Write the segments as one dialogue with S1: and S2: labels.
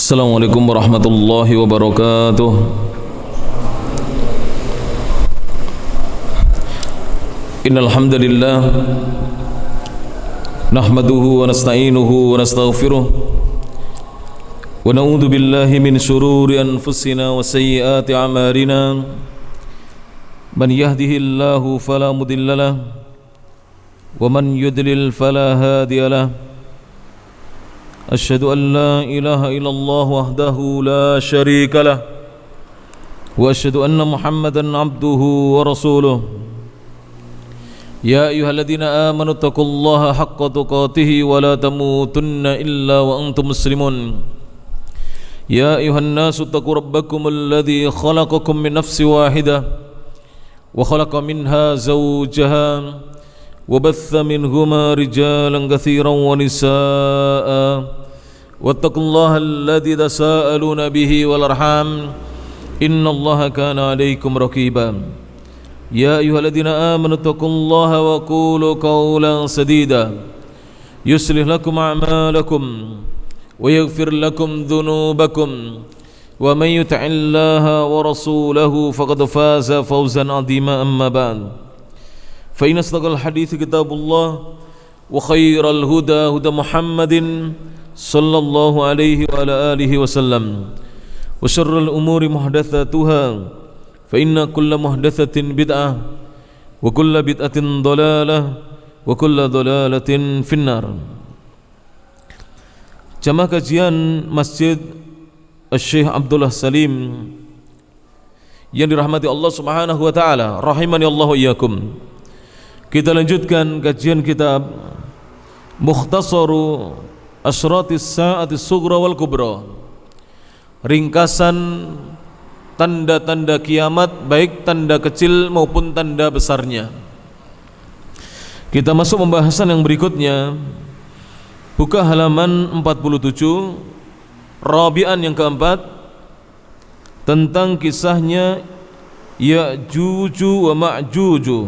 S1: Assalamualaikum warahmatullahi wabarakatuh. Innal hamdalillah nahmaduhu wa nasta'inuhu wa nastaghfiruh wa na'udzu billahi min shururi anfusina wa sayyiati a'malina. Man yahdihillahu fala mudilla lahu wa man yudlil fala hadiya lahu. أشهد أن لا إله إلا الله وحده لا شريك له وأشهد أن محمدا عبده ورسوله. يا أيها الذين آمنوا اتقوا الله حق تقاته ولا تموتن إلا وأنتم مسلمون. يا أيها الناس اتقوا ربكم الذي خلقكم من نفس واحدة وخلق منها زوجها وبث منهما رجالا كثيرا ونساء واتقوا الله الذي تساءلون به والأرحام إن الله كان عليكم رقيبا. يا أيها الذين آمنوا اتقوا الله وقولوا قولا سديدا يصلح لكم أعمالكم ويغفر لكم ذنوبكم ومن يطع الله ورسوله فقد فاز فوزا عظيما. أما بعد فإن أصدق الحديث كتاب الله وخير الهدى هدى محمد صلى الله عليه وعلى آله وسلم وشر الأمور محدثاتها فإن كل محدثة بدعة وكل بدعة ضلالة وكل ضلالة في النار. Jamaah kajian Masjid Syekh Abdullah Salim yang dirahmati Allah Subhanahu wa taala, rahimani Allah wa iyyakum. Kita lanjutkan kajian kitab Mukhtasaru Asyratis Sa'atis Sughra wal Kubra, ringkasan tanda-tanda kiamat, baik tanda kecil maupun tanda besarnya. Kita masuk pembahasan yang berikutnya. Buka halaman 47, Rabi'an yang keempat, tentang kisahnya Ya'juju wa Ma'juju,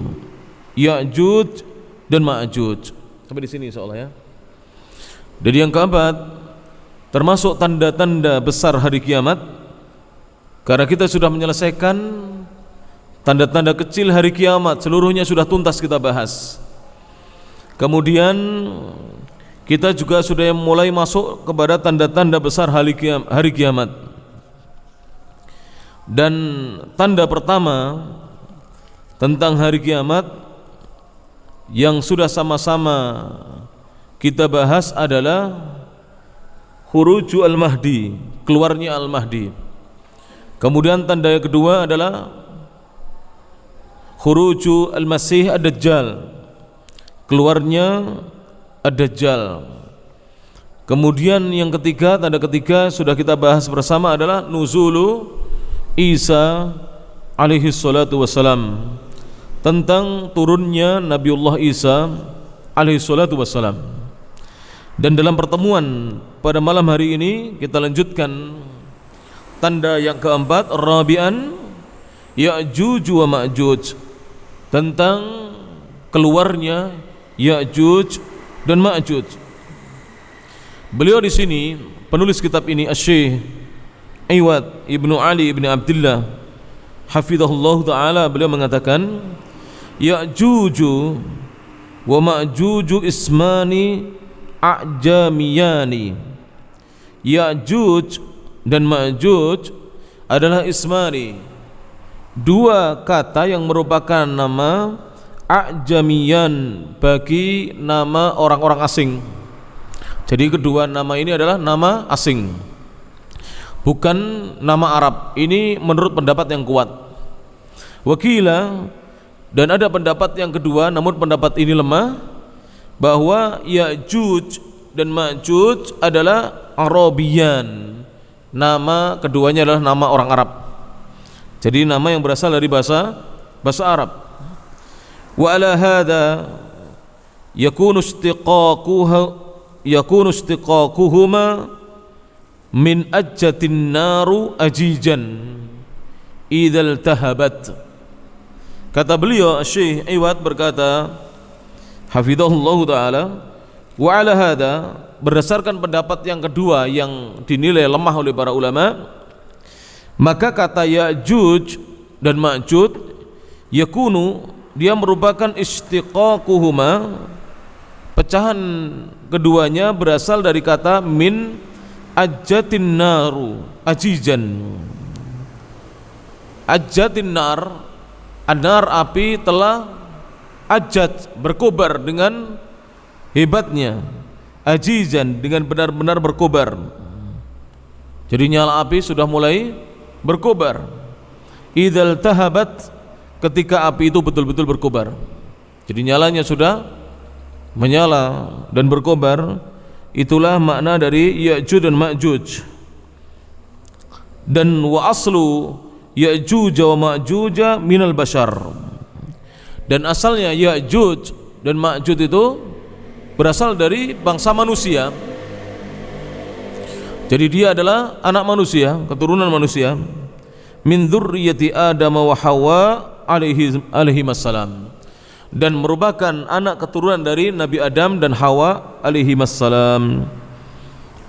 S1: Ya'juj dan Ma'juj. Sampai di sini insyaallah ya. Jadi yang keempat, termasuk tanda-tanda besar hari kiamat. Karena kita sudah menyelesaikan tanda-tanda kecil hari kiamat, seluruhnya sudah tuntas kita bahas. Kemudian kita juga sudah mulai masuk kepada tanda-tanda besar hari kiamat. Dan tanda pertama tentang hari kiamat yang sudah sama-sama kita bahas adalah khuruju al-Mahdi, keluarnya al-Mahdi. Kemudian tanda yang kedua adalah khuruju al-Masih ad-Dajjal, keluarnya ad-Dajjal. Kemudian yang ketiga, tanda ketiga sudah kita bahas bersama adalah nuzulu Isa alaihi salatu wassalam, tentang turunnya Nabiullah Isa alaihi salatu wassalam. Dan dalam pertemuan pada malam hari ini kita lanjutkan tanda yang keempat, Rabi'an, Ya'juj wa Ma'juj, tentang keluarnya Ya'juj dan Ma'juj. Beliau di sini, penulis kitab ini Asy-Syaikh Iwad Ibnu Ali Ibnu Abdullah hafizahullah ta'ala, beliau mengatakan Ya'juju wa Ma'juju ismani a'jamiyani. Ya'juj dan Ma'juj adalah ismani, dua kata yang merupakan nama a'jamiyan, bagi nama orang-orang asing. Jadi kedua nama ini adalah nama asing, bukan nama Arab. Ini menurut pendapat yang kuat. Wakila, dan ada pendapat yang kedua, namun pendapat ini lemah, bahwa Ya'juj dan Ma'juj adalah Arabiyan. Nama keduanya adalah nama orang Arab. Jadi nama yang berasal dari bahasa Arab. Wa ala hadza yakunu istiqaquhuma min ajjatin naru ajijan idzal tahabat. Kata beliau Syekh Iwad berkata hafizahullah taala, Wa ala hadza, berdasarkan pendapat yang kedua yang dinilai lemah oleh para ulama, maka kata Ya'juj dan Ma'juj yakunu, dia merupakan istiqaquhuma, pecahan keduanya berasal dari kata min ajjatin naru ajijan. Ajjatin nar, anar api telah ajat berkobar dengan hebatnya, ajizan dengan benar-benar berkobar. Jadi nyala api sudah mulai berkobar. Idzal tahabat, ketika api itu betul-betul berkobar. Jadi nyalanya sudah menyala dan berkobar. Itulah makna dari Ya'juj dan Ma'juj. Dan wa aslu Ya'juj wa Ma'juj minal bashar. Dan asalnya Ya'juj dan Ma'juj itu berasal dari bangsa manusia. Jadi dia adalah anak manusia, keturunan manusia. Min dzurriyyati Adam wa Hawa alaihi wassalam, dan merupakan anak keturunan dari Nabi Adam dan Hawa alaihi wassalam.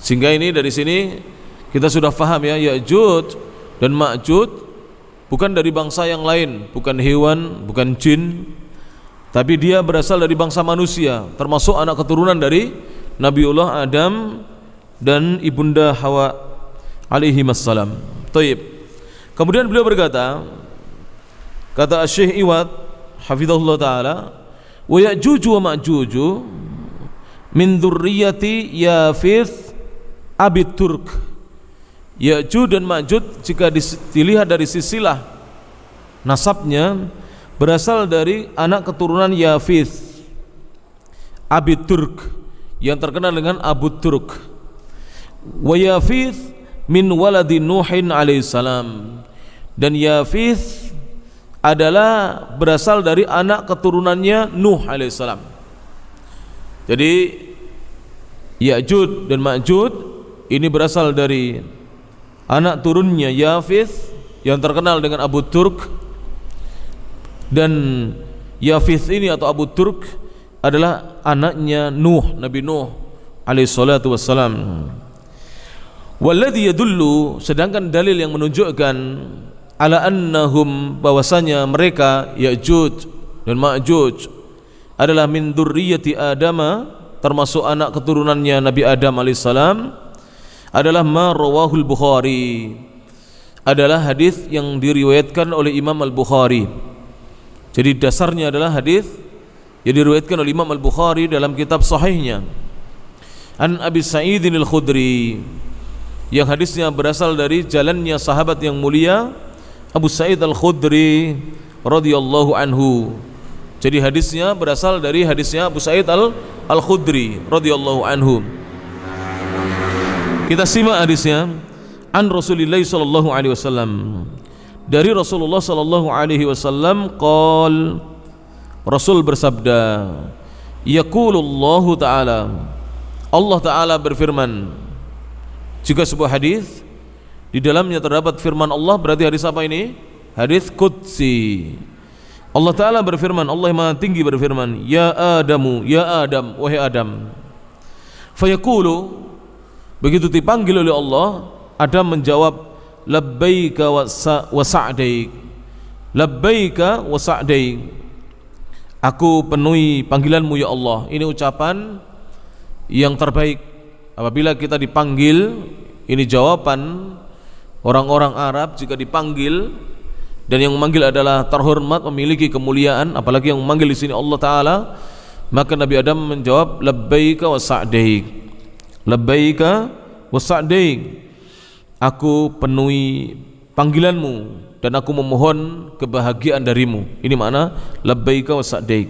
S1: Sehingga ini dari sini kita sudah faham ya, Ya'juj dan Ma'juj bukan dari bangsa yang lain, bukan hewan, bukan jin, tapi dia berasal dari bangsa manusia, termasuk anak keturunan dari Nabiullah Adam dan ibunda Hawa alaihi wassalam. Taib. Kemudian beliau berkata, kata Syekh Iwad hafizahullah taala, wa Ya'juj wa Ma'juj min dzurriyyati Yafith abi Turk. Ya'juj dan Ma'juj jika dilihat dari sisilah nasabnya berasal dari anak keturunan Yafith abi Turk, yang terkenal dengan Abu Turk. Wa Yafith min waladi Nuhin alaihissalam, dan Yafith adalah berasal dari anak keturunannya Nuh alaihissalam. Jadi Ya'juj dan Ma'juj ini berasal dari anak turunnya Yafith yang terkenal dengan Abu Turk. Dan Yafith ini atau Abu Turk adalah anaknya Nuh, Nabi Nuh alaihissalatu wassalam. Walladhi yadullu, sedangkan dalil yang menunjukkan ala annahum, bahwasanya mereka Ya'juj dan Ma'juj adalah min dzurriyyati Adam, termasuk anak keturunannya Nabi Adam alaihissalam, adalah ma rawahul Bukhari, adalah hadis yang diriwayatkan oleh Imam Al-Bukhari. Jadi dasarnya adalah hadis yang diriwayatkan oleh Imam Al-Bukhari dalam kitab sahihnya. An Abi Sa'id Al-Khudri, yang hadisnya berasal dari jalannya sahabat yang mulia Abu Sa'id Al-Khudri radhiyallahu anhu. Jadi hadisnya berasal dari hadisnya Abu Sa'id Al-Khudri radhiyallahu anhu. Kita simak hadisnya. An Rasulillah sallallahu alaihi wasallam, dari Rasulullah sallallahu alaihi wasallam, qol, Rasul bersabda, yaqulullahu ta'ala, Allah Ta'ala berfirman. Jika sebuah hadis di dalamnya terdapat firman Allah, berarti hadis apa ini? Hadis qudsi. Allah Ta'ala berfirman, Allah yang Maha Tinggi berfirman, ya Adamu, ya Adam, wahai Adam. Fayaqulu, begitu dipanggil oleh Allah, Adam menjawab, labbaika wa sa'daik, labbaika wa sa'daik, aku penuhi panggilanmu ya Allah. Ini ucapan yang terbaik apabila kita dipanggil. Ini jawaban orang-orang Arab jika dipanggil, dan yang memanggil adalah terhormat, memiliki kemuliaan, apalagi yang memanggil di sini Allah Ta'ala. Maka Nabi Adam menjawab, labbaika wa sa'daik, labbaika wa sa'daik, aku penuhi panggilanmu dan aku memohon kebahagiaan darimu. Ini makna labbaika wa sa'daik.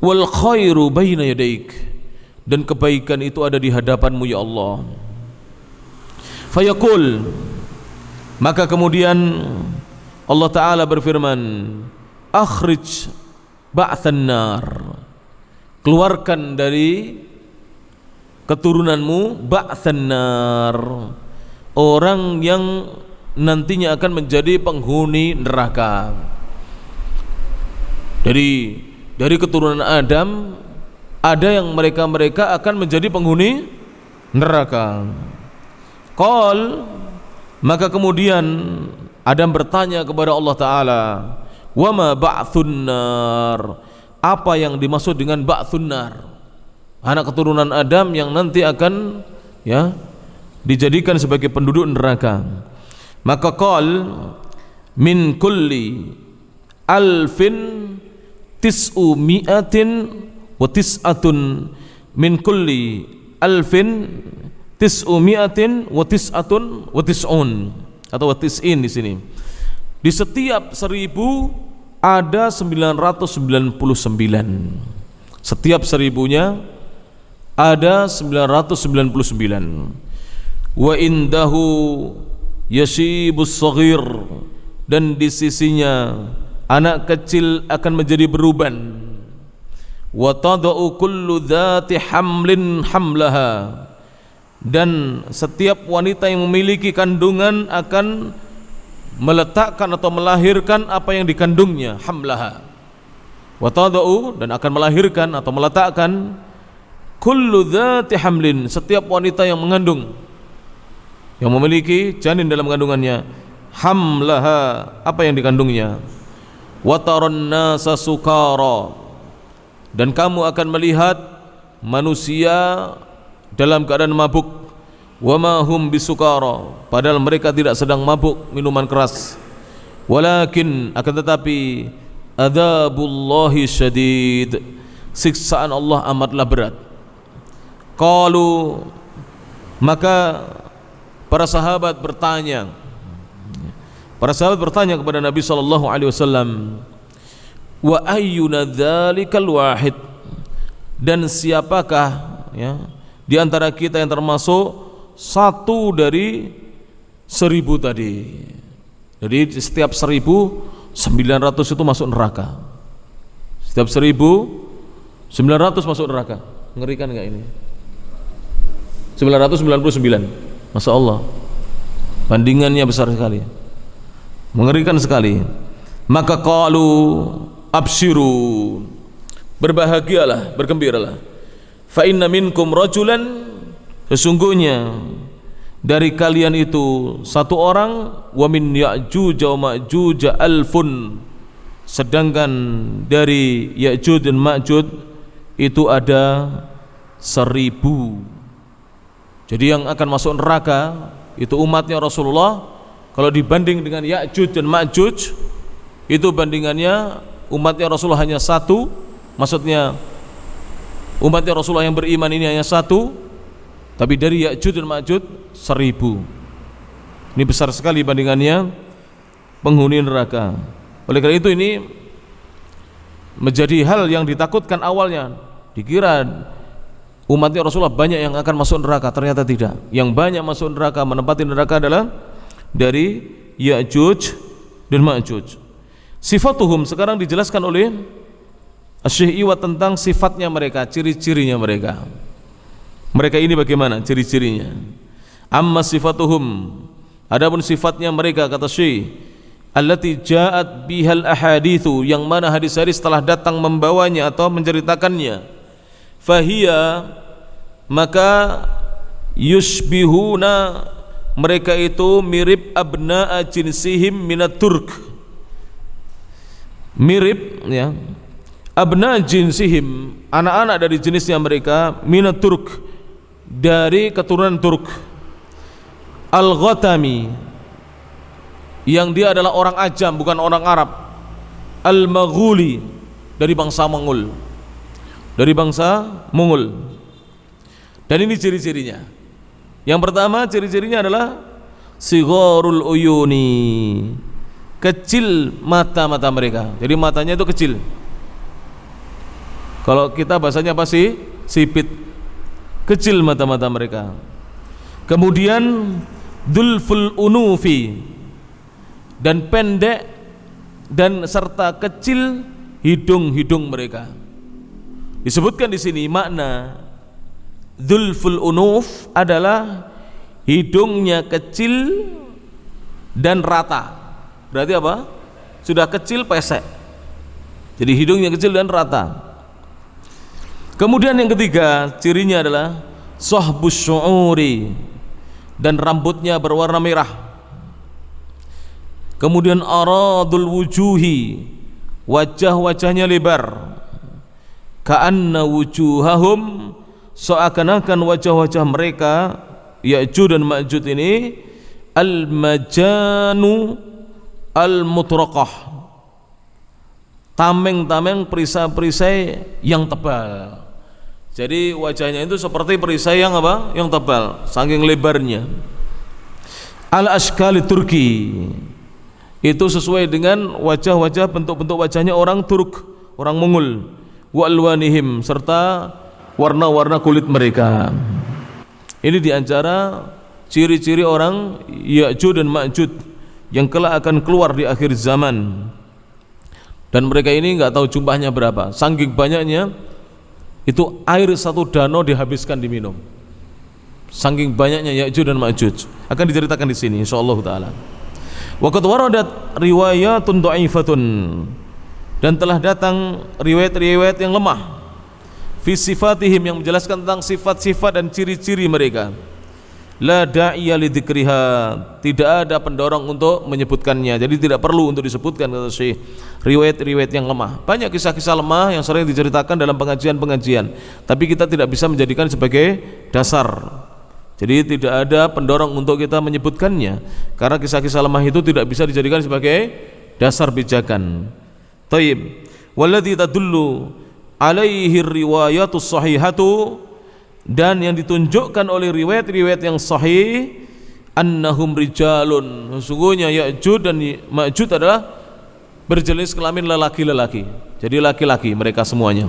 S1: Wal khairu baina yadaik, dan kebaikan itu ada di hadapanmu ya Allah. Fayaqul, maka kemudian Allah Ta'ala berfirman, akhrij ba'than nar, keluarkan dari keturunanmu ba'than nar, orang yang nantinya akan menjadi penghuni neraka. Dari keturunan Adam ada yang mereka akan menjadi penghuni neraka. Qal, maka kemudian Adam bertanya kepada Allah Ta'ala, wa ma ba'thun nar, apa yang dimaksud dengan ba'thun nar, anak keturunan Adam yang nanti akan dijadikan sebagai penduduk neraka. Maka qal, min kulli alfin tis'u mi'atin wa tis'atun, min kulli alfin tis'u mi'atin wa tis'atun wa tis'un, atau wa tis'in di sini. Di setiap 1000 ada 999. Setiap 1000-nya ada 999. Wa indahu yashibus saghir, dan di sisinya anak kecil akan menjadi beruban. Wa tada'u kullu dhati hamlin hamlaha, dan setiap wanita yang memiliki kandungan akan meletakkan atau melahirkan apa yang dikandungnya, hamlaha. Wa tada'u, dan akan melahirkan atau meletakkan, kullu dhati hamlin, setiap wanita yang mengandung, yang memiliki janin dalam kandungannya, hamlaha, apa yang dikandungnya. Wa taran nasa sukara, dan kamu akan melihat manusia dalam keadaan mabuk. Wa ma hum bisukara, padahal mereka tidak sedang mabuk minuman keras. Walakin, akan tetapi, adzabullahi syadid, siksaan Allah amatlah berat. Qalu, maka para sahabat bertanya kepada Nabi sallallahu alaihi wasallam, wa ayyuna dzalikal wahid, dan siapakah di antara kita yang termasuk satu dari 1000 tadi. Jadi setiap 1000, 900 itu masuk neraka. Setiap 1000, 900 masuk neraka. Mengerikan enggak ini? 999. Masya Allah, bandingannya besar sekali, mengerikan sekali. Maka qalu abshiru, berbahagialah, bergembiralah. Fa inna minkum rajulan, sesungguhnya dari kalian itu satu orang, wa min Ya'juj wa Ma'juj alfun, sedangkan dari Ya'juj dan Ma'juj itu ada 1000. Jadi yang akan masuk neraka itu umatnya Rasulullah. Kalau dibanding dengan Ya'juj dan Ma'juj, itu bandingannya umatnya Rasulullah hanya 1. Maksudnya umatnya Rasulullah yang beriman ini hanya 1, tapi dari Ya'juj dan Ma'juj 1000. Ini besar sekali bandingannya penghuni neraka. Oleh karena itu ini menjadi hal yang ditakutkan awalnya. Dikira umatnya Rasulullah banyak yang akan masuk neraka, ternyata tidak. Yang banyak masuk neraka, menempati neraka adalah dari Ya'juj dan Ma'juj. Sifatuhum sekarang dijelaskan oleh Syekh Iwad tentang sifatnya mereka, ciri-cirinya mereka. Mereka ini bagaimana ciri-cirinya? Amma sifatuhum, adapun sifatnya mereka, kata Syekh, allati ja'at bihal ahadithu, yang mana hadis-hadis telah datang membawanya atau menceritakannya. Fahiyya, maka yushbihuna, mereka itu mirip abna'a jinsihim minat turk, mirip abna jinsihim, anak-anak dari jenisnya mereka, minat turk, dari keturunan Turk, al-Ghatami, yang dia adalah orang Ajam bukan orang Arab, al-Maghuli, dari bangsa Mongol, Dan ini ciri-cirinya. Yang pertama ciri-cirinya adalah sigharul uyuni, kecil mata-mata mereka. Jadi matanya itu kecil. Kalau kita bahasanya apa sih? Sipit. Kecil mata-mata mereka. Kemudian dulful unufi, dan pendek dan serta kecil hidung-hidung mereka. Disebutkan di sini makna dzulful unuf adalah hidungnya kecil dan rata. Berarti apa? Sudah kecil pesek. Jadi hidungnya kecil dan rata. Kemudian yang ketiga, cirinya adalah sahbus syu'uri, dan rambutnya berwarna merah. Kemudian aradul wujuhi, wajah-wajahnya lebar. Ka'anna wujuhahum, seakan-akan wajah-wajah mereka Ya'juj dan Ma'juj ini al-majanu al-mutraqah, tameng-tameng perisai-perisai yang tebal. Jadi wajahnya itu seperti perisai yang apa? Yang tebal, saking lebarnya. Al-ashkali Turki, itu sesuai dengan wajah-wajah, bentuk-bentuk wajahnya orang Turk, orang Mongol. Wa alwanihim, serta warna-warna kulit mereka. Ini diantara ciri-ciri orang Ya'juj dan Ma'juj yang kelak akan keluar di akhir zaman. Dan mereka ini nggak tahu jumlahnya berapa, saking banyaknya itu air satu danau dihabiskan diminum. Saking banyaknya Ya'juj dan Ma'juj akan diceritakan di sini insyaallah taala. Wa qad waradat riwayatun dha'ifatun, dan telah datang riwayat-riwayat yang lemah fi sifatihim, yang menjelaskan tentang sifat-sifat dan ciri-ciri mereka. La da'iya lidzikriha, tidak ada pendorong untuk menyebutkannya, jadi tidak perlu untuk disebutkan, kata Syekh. Riwayat-riwayat yang lemah, banyak kisah-kisah lemah yang sering diceritakan dalam pengajian-pengajian, tapi kita tidak bisa menjadikan sebagai dasar. Jadi tidak ada pendorong untuk kita menyebutkannya, karena kisah-kisah lemah itu tidak bisa dijadikan sebagai dasar pijakan. Taib, walladzi tadullu alaihi riwayatus sahihatu, dan yang ditunjukkan oleh riwayat-riwayat yang sahih, annahum rijalun, sesungguhnya Ya'juj dan Ma'juj adalah berjenis kelamin lelaki-lelaki, jadi laki-laki mereka semuanya.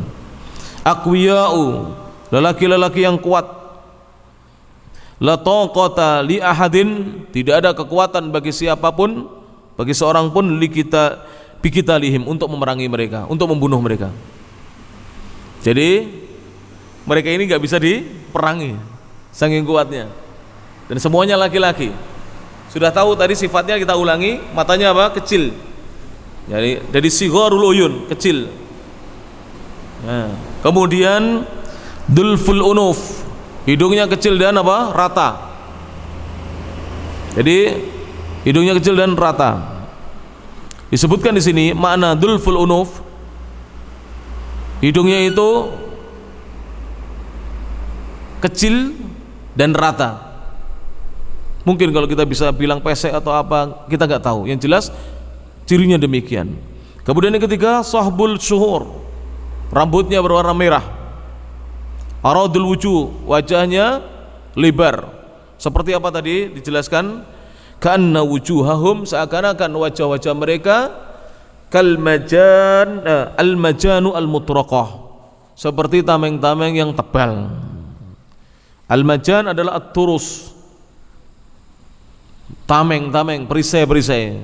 S1: Aqwiya'u, lelaki-lelaki yang kuat. La taqata li ahadin, tidak ada kekuatan bagi siapapun, bagi seorang pun, biqitalihim, untuk memerangi mereka, untuk membunuh mereka. Jadi mereka ini nggak bisa diperangi, saking kuatnya. Dan semuanya laki-laki. Sudah tahu tadi sifatnya, kita ulangi. Matanya apa? Kecil. Jadi dari sigharul uyun, kecil. Nah, kemudian dulful unuf, hidungnya kecil dan apa? Rata. Jadi hidungnya kecil dan rata. Disebutkan di sini makna dulful unuf, hidungnya itu kecil dan rata. Mungkin kalau kita bisa bilang pesek atau apa, kita nggak tahu. Yang jelas cirinya demikian. Kemudian yang ketiga, sahbul syuhur, rambutnya berwarna merah. Aradul wujuh, wajahnya lebar. Seperti apa tadi dijelaskan? Kanna wujuhahum, seakan-akan wajah-wajah mereka kalmajan, al-majanu al-mutraqah, seperti tameng-tameng yang tebal. Al-majan adalah at-turus, tameng-tameng, perisai-perisai.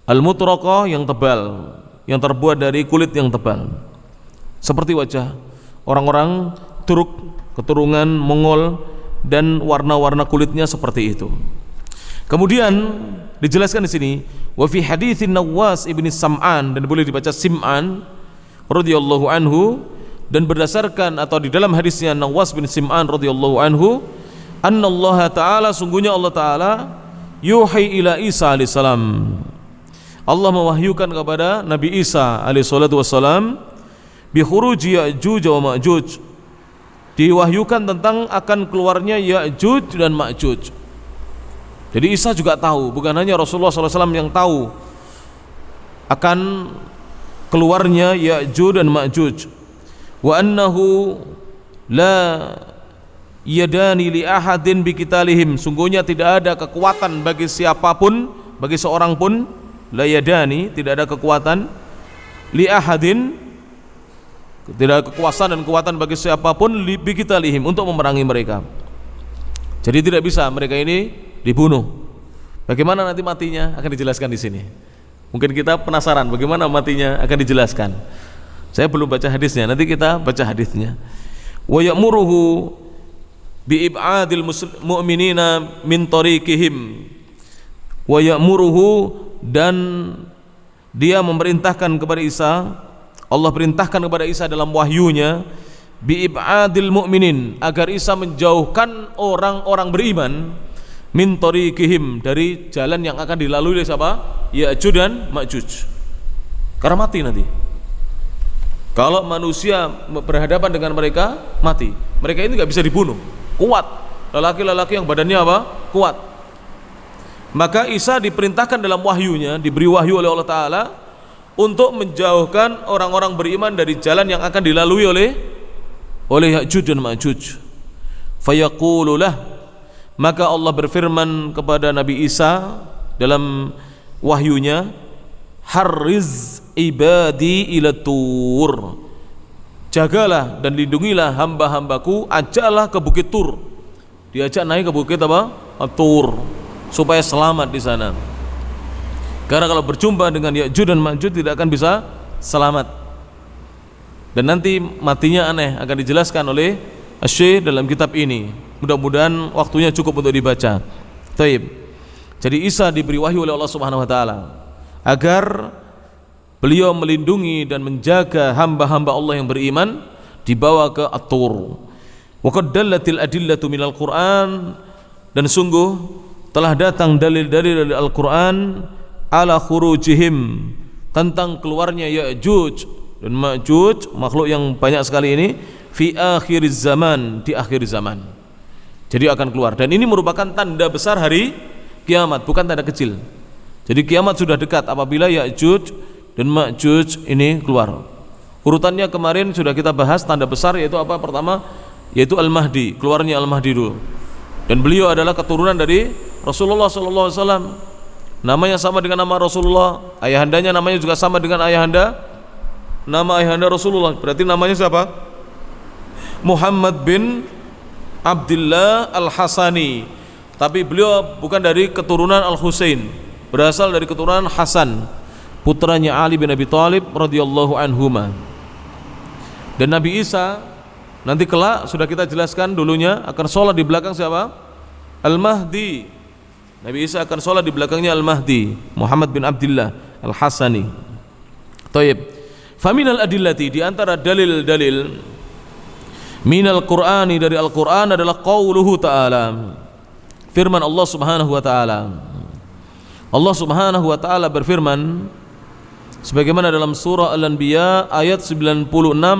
S1: Al-mutraqah yang tebal, yang terbuat dari kulit yang tebal, seperti wajah orang-orang Turk, keturunan Mongol, dan warna-warna kulitnya seperti itu. Kemudian dijelaskan di sini, wa fi haditsin Nawas ibni Sam'an, dan boleh dibaca Sim'an radhiyallahu anhu, dan berdasarkan atau di dalam hadisnya Nawas bin Sim'an radhiyallahu anhu, annallaha ta'ala, sungguhnya Allah ta'ala yuhi ila Isa alaihissalam, Allah mewahyukan kepada Nabi Isa alaihissalatu wassalam, bi khuruji Ya'juj wa Ma'juj, diwahyukan tentang akan keluarnya Ya'juj dan Ma'juj. Jadi Isa juga tahu, bukan hanya Rasulullah SAW yang tahu akan keluarnya Ya'juj dan Ma'juj. Wa annahu la yadani li ahadin biqitalihim, sungguhnya tidak ada kekuatan bagi siapapun, bagi seorang pun, la yadani, tidak ada kekuatan, li ahadin, tidak ada kekuasaan dan kekuatan bagi siapapun, biqitalihim, untuk memerangi mereka. Jadi tidak bisa mereka ini dibunuh. Bagaimana nanti matinya akan dijelaskan di sini. Mungkin kita penasaran bagaimana matinya, akan dijelaskan. Saya belum baca hadisnya, nanti kita baca hadisnya. Wa ya'muruhu bi ib'adil mu'minina min tariqihim. Wa ya'muruhu, dan dia memerintahkan kepada Isa, Allah perintahkan kepada Isa dalam wahyunya, bi'ibadil mu'minin, agar Isa menjauhkan orang-orang beriman min tariqihim, dari jalan yang akan dilalui oleh siapa? Ya'juj dan Ma'juj. Karena mati nanti. Kalau manusia berhadapan dengan mereka, mati. Mereka ini nggak bisa dibunuh, kuat. Lelaki-lelaki yang badannya apa? Kuat. Maka Isa diperintahkan dalam wahyunya, diberi wahyu oleh Allah Ta'ala untuk menjauhkan orang-orang beriman dari jalan yang akan dilalui oleh Ya'juj dan Ma'juj. Fayaqululah, maka Allah berfirman kepada Nabi Isa dalam wahyunya, harriz ibadi ila tur, jagalah dan lindungilah hamba-hambaku, ajaklah ke bukit Tur. Diajak naik ke bukit apa? Tur, supaya selamat di sana. Karena kalau berjumpa dengan Ya'juj dan Ma'juj tidak akan bisa selamat. Dan nanti matinya aneh, akan dijelaskan oleh Asy-Syaikh dalam kitab ini. Mudah-mudahan waktunya cukup untuk dibaca. Taib. Jadi Isa diberi wahyu oleh Allah Subhanahu wa taala agar beliau melindungi dan menjaga hamba-hamba Allah yang beriman, dibawa ke At-Tur. Wa qad dallatil adillatu minal Qur'an, dan sungguh telah datang dalil-dalil dari Al-Qur'an ala khurujihim, tentang keluarnya Ya'juj dan Ma'juj, makhluk yang banyak sekali ini, fi akhiriz zaman, di akhir zaman. Jadi akan keluar, dan ini merupakan tanda besar hari kiamat, bukan tanda kecil. Jadi kiamat sudah dekat apabila Ya'juj dan Ma'juj ini keluar. Urutannya kemarin sudah kita bahas, tanda besar yaitu apa? Pertama yaitu Al-Mahdi, keluarnya Al-Mahdi dulu. Dan beliau adalah keturunan dari Rasulullah SAW. Namanya sama dengan nama Rasulullah, ayahandanya namanya juga sama dengan nama ayahanda Rasulullah. Berarti namanya siapa? Muhammad bin Abdullah Al-Hasani. Tapi beliau bukan dari keturunan Al-Husain, berasal dari keturunan Hasan, putranya Ali bin Abi Thalib radhiyallahu anhuma. Dan Nabi Isa nanti kelak sudah kita jelaskan dulunya akan sholat di belakang siapa? Al-Mahdi. Nabi Isa akan sholat di belakangnya Al-Mahdi, Muhammad bin Abdullah Al-Hasani. Taib. Faminal adillati, di antara dalil-dalil minal Qur'ani, dari Al-Qur'an adalah qauluhu ta'ala, firman Allah Subhanahu wa taala. Allah Subhanahu wa taala berfirman sebagaimana dalam surah Al-Anbiya ayat 96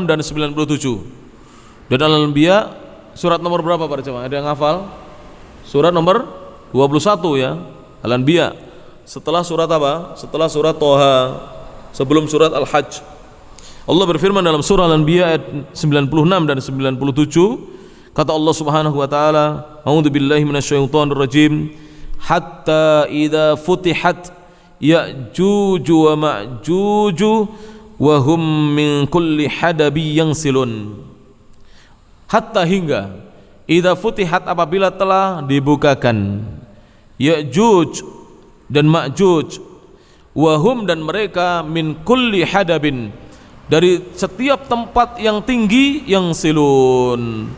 S1: dan 97. Dan Al-Anbiya surat nomor berapa para jemaah? Ada yang hafal? Surat nomor 21 ya. Al-Anbiya setelah surat apa? Setelah surat Thaha, sebelum surat Al-Hajj. Allah berfirman dalam surah Al-Anbiya ayat 96 dan 97, kata Allah Subhanahu wa taala, a'udzubillahi minasyaitonir rajim, hatta idza futihat Ya'juj wa Ma'juj wa hum min kulli hadabi yansilun. Hatta, hingga, idza futihat, apabila telah dibukakan, Ya'juj dan Ma'juj, wa hum, dan mereka, min kulli hadabin, dari setiap tempat yang tinggi, yang silun,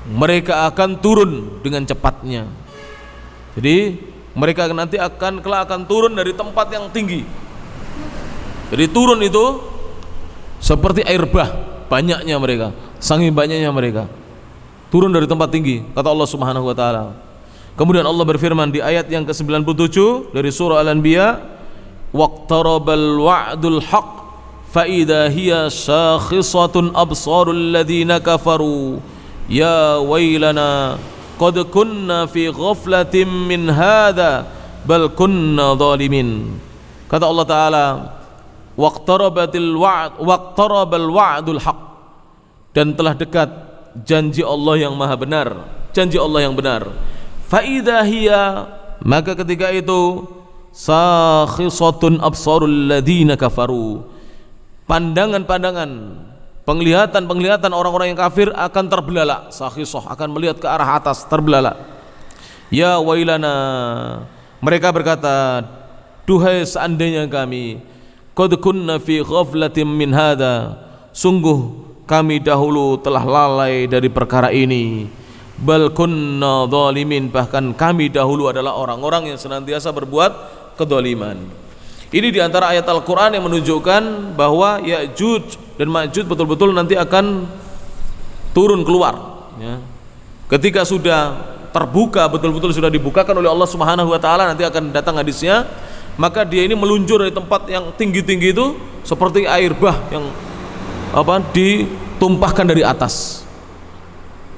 S1: mereka akan turun dengan cepatnya. Jadi mereka nanti kelak akan turun dari tempat yang tinggi. Jadi turun itu seperti air bah, banyaknya mereka, saking banyaknya mereka turun dari tempat tinggi, kata Allah Subhanahu wa taala. Kemudian Allah berfirman di ayat yang ke-97 dari surah Al-Anbiya, waqtarabal wa'dul haqq fa idza hiya shakhisatun absarul ladzina kafaru ya wailana qad kunna fi ghaflatin min hadza bal kunna zalimin. Kata Allah taala, waqtarabal wa'dul haqq, dan telah dekat janji Allah yang maha benar, janji Allah yang benar. Fa idza hiya, maka ketika itu, sakhisatun absarul ladzina kafaru, pandangan-pandangan, penglihatan-penglihatan orang-orang yang kafir akan terbelalak. Sakhisah, akan melihat ke arah atas, terbelalak. Ya wailana, mereka berkata, duhai seandainya kami, qad kunna fi ghaflatin min hadza, sungguh kami dahulu telah lalai dari perkara ini. Bal kunna zalimin, bahkan kami dahulu adalah orang-orang yang senantiasa berbuat kedzaliman. Ini diantara ayat Al-Quran yang menunjukkan bahwa Ya'juj dan Ma'juj betul-betul nanti akan turun keluar, ya. Ketika sudah terbuka, betul-betul sudah dibukakan oleh Allah Subhanahu wa taala, nanti akan datang hadisnya, maka dia ini meluncur dari tempat yang tinggi-tinggi itu seperti air bah yang ditumpahkan dari atas.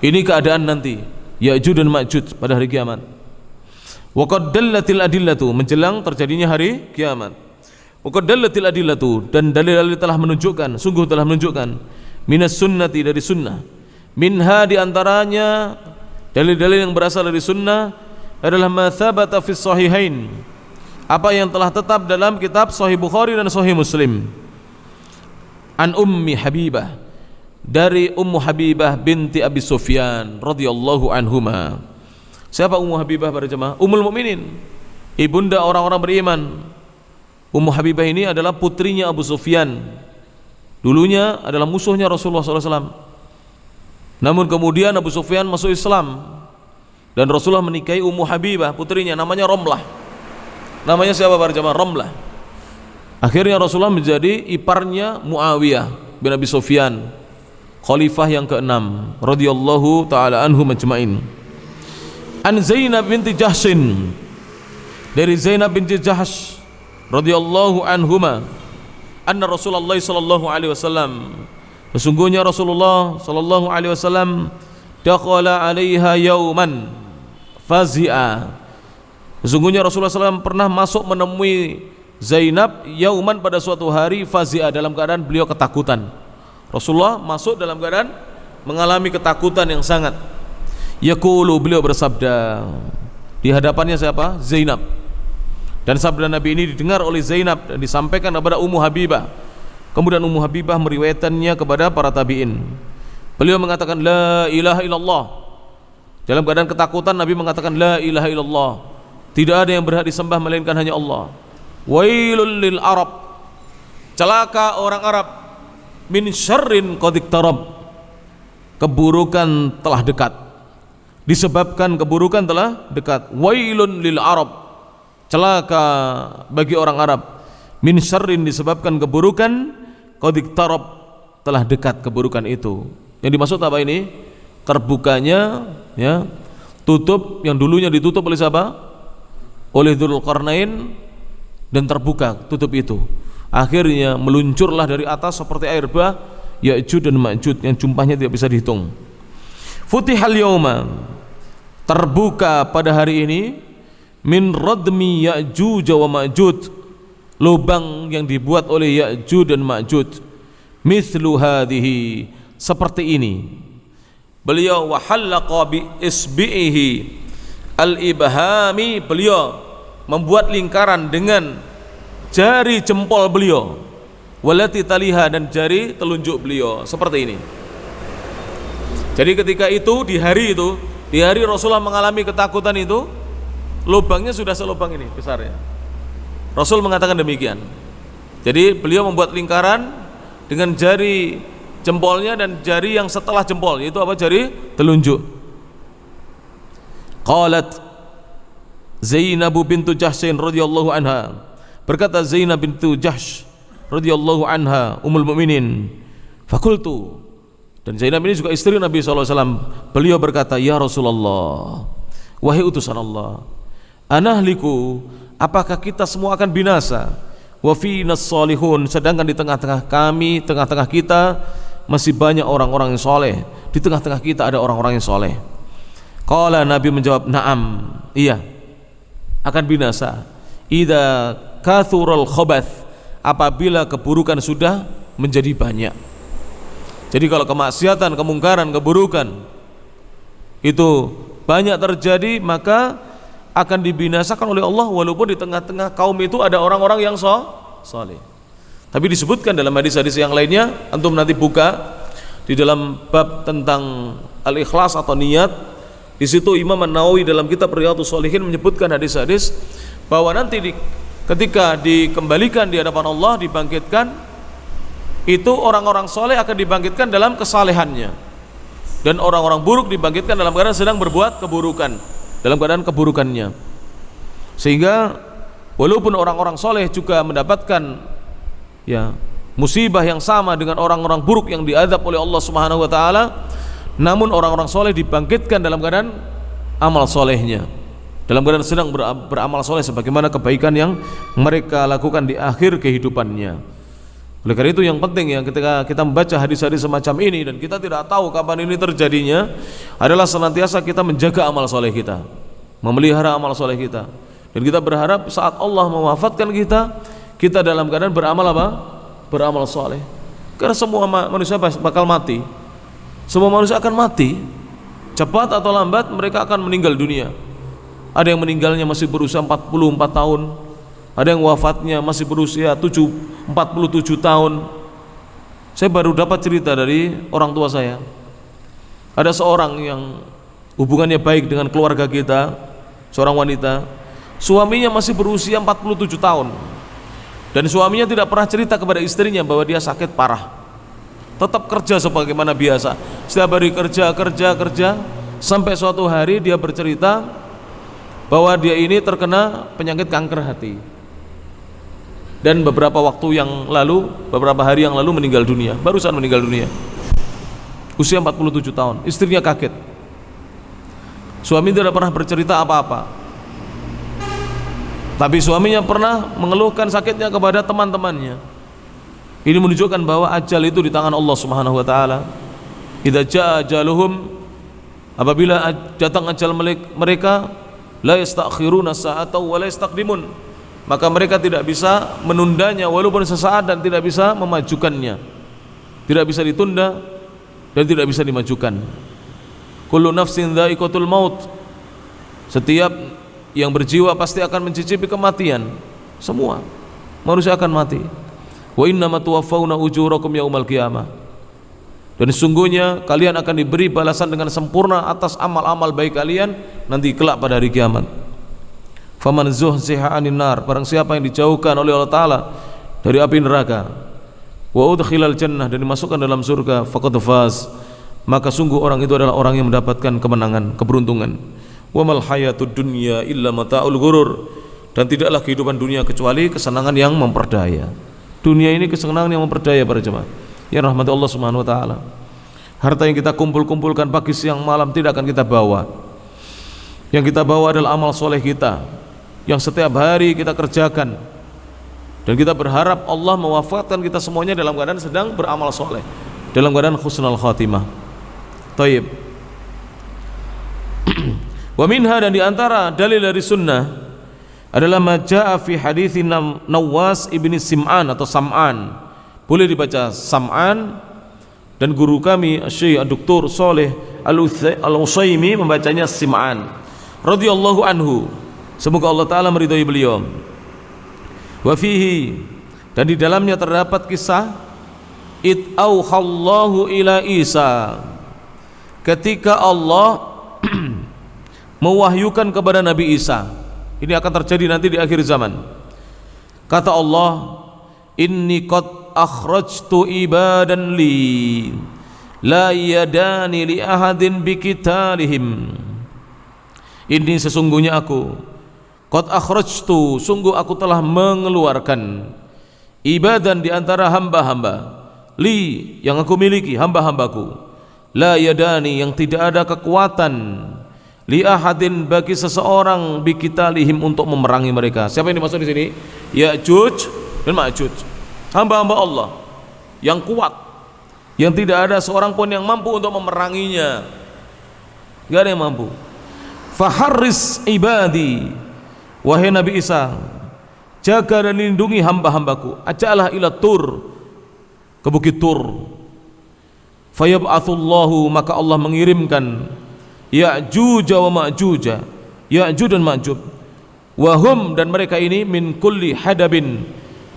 S1: Ini keadaan nanti Ya'juj dan Ma'juj pada hari kiamat. Wa qad dallatil adillatu, menjelang terjadinya hari kiamat. Wa qad dallatil adillatu, dan dalil-dalil telah menunjukkan, sungguh telah menunjukkan, minas sunnati, dari sunnah. Minha, diantaranya dalil-dalil yang berasal dari sunnah adalah ma thabata fis sahihain, apa yang telah tetap dalam kitab Sahih Bukhari dan Sahih Muslim. An Ummi Habibah, dari Ummu Habibah binti Abi Sufyan radhiyallahu anhuma. Siapa Ummu Habibah para jemaah? Ummul Mukminin, ibunda orang-orang beriman. Ummu Habibah ini adalah putrinya Abu Sufyan, dulunya adalah musuhnya Rasulullah SAW. Namun kemudian Abu Sufyan masuk Islam dan Rasulullah menikahi Ummu Habibah, putrinya, namanya Romlah. Namanya siapa para jemaah? Romlah. Akhirnya Rasulullah menjadi iparnya Muawiyah bin Abi Sufyan, khalifah yang ke-6 radhiyallahu taala anhu majma'in. An Zainab binti Jahshin, dari Zainab binti Jahsh radhiyallahu anhuma, anna Rasulullah sallallahu alaihi wasallam, sesungguhnya Rasulullah sallallahu alaihi wasallam dakhala 'alaiha yauman fazi'a, sesungguhnya Rasulullah SAW pernah masuk menemui Zainab yauman, pada suatu hari, fazi'a, dalam keadaan beliau ketakutan. Rasulullah masuk dalam keadaan mengalami ketakutan yang sangat. Yaqulu, beliau bersabda, di hadapannya siapa? Zainab. Dan sabda Nabi ini didengar oleh Zainab dan disampaikan kepada Ummu Habibah. Kemudian Ummu Habibah meriwayatkannya kepada para tabi'in. Beliau mengatakan la ilaha illallah. Dalam keadaan ketakutan Nabi mengatakan la ilaha illallah, tidak ada yang berhak disembah melainkan hanya Allah. Wailul lil Arab, celaka orang Arab, min syarrin qad iqtarab, keburukan telah dekat, disebabkan keburukan telah dekat. Wailun lil Arab, celaka bagi orang Arab, min syarrin, disebabkan keburukan, qad iqtarab, telah dekat keburukan itu. Yang dimaksud apa ini? Terbukanya, ya, tutup yang dulunya ditutup oleh siapa? Oleh Dzulqarnain, dan terbuka tutup itu. Akhirnya meluncurlah dari atas seperti air bah Ya'juj dan Ma'juj yang jumlahnya tidak bisa dihitung. Futihal yauma, terbuka pada hari ini, min radmi Ya'juj wa Ma'juj, lubang yang dibuat oleh Ya'juj dan Ma'juj, mithlu hadhihi, seperti ini. Beliau wa halaqa bi isbihi al-ibhami, beliau membuat lingkaran dengan jari jempol beliau, walati taliha, dan jari telunjuk beliau, seperti ini. Jadi ketika itu, di hari Rasulullah mengalami ketakutan itu, lubangnya sudah selubang ini besarnya. Rasul mengatakan demikian. Jadi beliau membuat lingkaran dengan jari jempolnya dan jari yang setelah jempol, yaitu apa? Jari telunjuk. Qalat Zainab bintu Jahshin radhiyallahu anha, berkata Zainab bintu Jahsh radhiyallahu anha, ummul mukminin, fakultu, dan Zainab ini juga istri Nabi SAW. Beliau berkata, ya Rasulullah, wahai utusan Allah, anahliku, apakah kita semua akan binasa? Wa finas salihun, sedangkan di tengah-tengah kami, tengah-tengah kita masih banyak orang-orang yang soleh. Di tengah-tengah kita ada orang-orang yang soleh. Qala, Nabi menjawab, na'am, iya, akan binasa. Idza kathural khabath, apabila keburukan sudah menjadi banyak. Jadi kalau kemaksiatan, kemungkaran, keburukan itu banyak terjadi, maka akan dibinasakan oleh Allah, walaupun di tengah-tengah kaum itu ada orang-orang yang saleh. Tapi disebutkan dalam hadis-hadis yang lainnya, antum nanti buka di dalam bab tentang al-ikhlas atau niat. Di situ Imam An-Nawawi dalam kitab Riyadhus Shalihin menyebutkan hadis-hadis bahwa nanti ketika dikembalikan di hadapan Allah, dibangkitkan, itu orang-orang soleh akan dibangkitkan dalam kesalehannya, dan orang-orang buruk dibangkitkan dalam keadaan sedang berbuat keburukan, dalam keadaan keburukannya. Sehingga walaupun orang-orang soleh juga mendapatkan, ya, musibah yang sama dengan orang-orang buruk yang diazab oleh Allah Subhanahu wa taala, namun orang-orang soleh dibangkitkan dalam keadaan amal solehnya, dalam keadaan sedang beramal soleh sebagaimana kebaikan yang mereka lakukan di akhir kehidupannya. Oleh karena itu yang penting ya, ketika kita membaca hadis-hadis semacam ini dan kita tidak tahu kapan ini terjadinya, adalah senantiasa kita menjaga amal soleh kita, memelihara amal soleh kita, dan kita berharap saat Allah mewafatkan kita, kita dalam keadaan beramal apa? Beramal soleh. Karena semua manusia bakal mati, semua manusia akan mati, cepat atau lambat mereka akan meninggal dunia. Ada yang meninggalnya masih berusia 44 tahun, ada yang wafatnya masih berusia 47 tahun. Saya baru dapat cerita dari orang tua saya. Ada seorang yang hubungannya baik dengan keluarga kita, seorang wanita, suaminya masih berusia 47 tahun, dan suaminya tidak pernah cerita kepada istrinya bahwa dia sakit parah. Tetap kerja sebagaimana biasa, setiap hari kerja, sampai suatu hari dia bercerita bahwa dia ini terkena penyakit kanker hati, dan beberapa hari yang lalu meninggal dunia, barusan meninggal dunia, usia 47 tahun. Istrinya kaget, suami tidak pernah bercerita apa-apa, tapi suaminya pernah mengeluhkan sakitnya kepada teman-temannya. Ini menunjukkan bahwa ajal itu di tangan Allah Subhanahu wa taala. Idza jaa ajaluhum, apabila datang ajal mereka, la yastakhiruna sa'atan wa la yastaqdimun, maka mereka tidak bisa menundanya walaupun sesaat, dan tidak bisa memajukannya, tidak bisa ditunda dan tidak bisa dimajukan. Kullu nafsin dha'iqatul maut, setiap yang berjiwa pasti akan mencicipi kematian. Semua manusia akan mati. Wa innama tuwaffawna ujurakum yaumal qiyamah, dan sesungguhnya kalian akan diberi balasan dengan sempurna atas amal-amal baik kalian nanti kelak pada hari kiamat. Faman zuhziha 'anil nar, barang siapa yang dijauhkan oleh Allah taala dari api neraka, wa udkhilal jannah, dan dimasukkan dalam surga, faqad faz, maka sungguh orang itu adalah orang yang mendapatkan kemenangan, keberuntungan. Wa mal hayatud dunya illa mata'ul ghurur, dan tidaklah kehidupan dunia kecuali kesenangan yang memperdaya. Dunia ini kesenangan yang memperdaya para jemaah ya rahmat Allah Subhanahu wa taala. Harta yang kita kumpulkan pagi siang malam tidak akan kita bawa. Yang kita bawa adalah amal soleh kita yang setiap hari kita kerjakan, dan kita berharap Allah mewafatkan kita semuanya dalam keadaan sedang beramal soleh, dalam keadaan husnul khatimah. Taib. Wa minha, dan diantara dalil dari sunnah adalah majaa fi hadits Nawas ibni Sim'an atau Sam'an, boleh dibaca Sam'an, dan guru kami Syekh Dr. Saleh Al-Utsaimin membacanya Sim'an radhiyallahu anhu, semoga Allah taala meridhai beliau. Wa fihi, dan di dalamnya terdapat kisah id auhallahu ila Isa, ketika Allah mewahyukan kepada Nabi Isa. Ini akan terjadi nanti di akhir zaman. Kata Allah, inni qad akhrajtu ibadan li la yadani li ahadin biqitalihim. Ini sesungguhnya aku, qad akhrajtu, sungguh aku telah mengeluarkan, ibadan, di antara hamba-hamba, li, yang aku miliki, hamba-hambaku, la yadani, yang tidak ada kekuatan, li ahadin, bagi seseorang, biqitalihim, untuk memerangi mereka. Siapa yang dimaksud di sini? Ya'juj dan Ma'juj, hamba-hamba Allah yang kuat, yang tidak ada seorang pun yang mampu untuk memeranginya. Tidak ada yang mampu. Faharris ibadi, wahai Nabi Isa, jaga dan lindungi hamba-hambaku. Ajalah ila Tur, ke bukit Tur. Fayab'atsullahu, maka Allah mengirimkan Ya'juj wa Ma'juj, Ya'juj dan Ma'juj, wahum, dan mereka ini min kulli hadabin,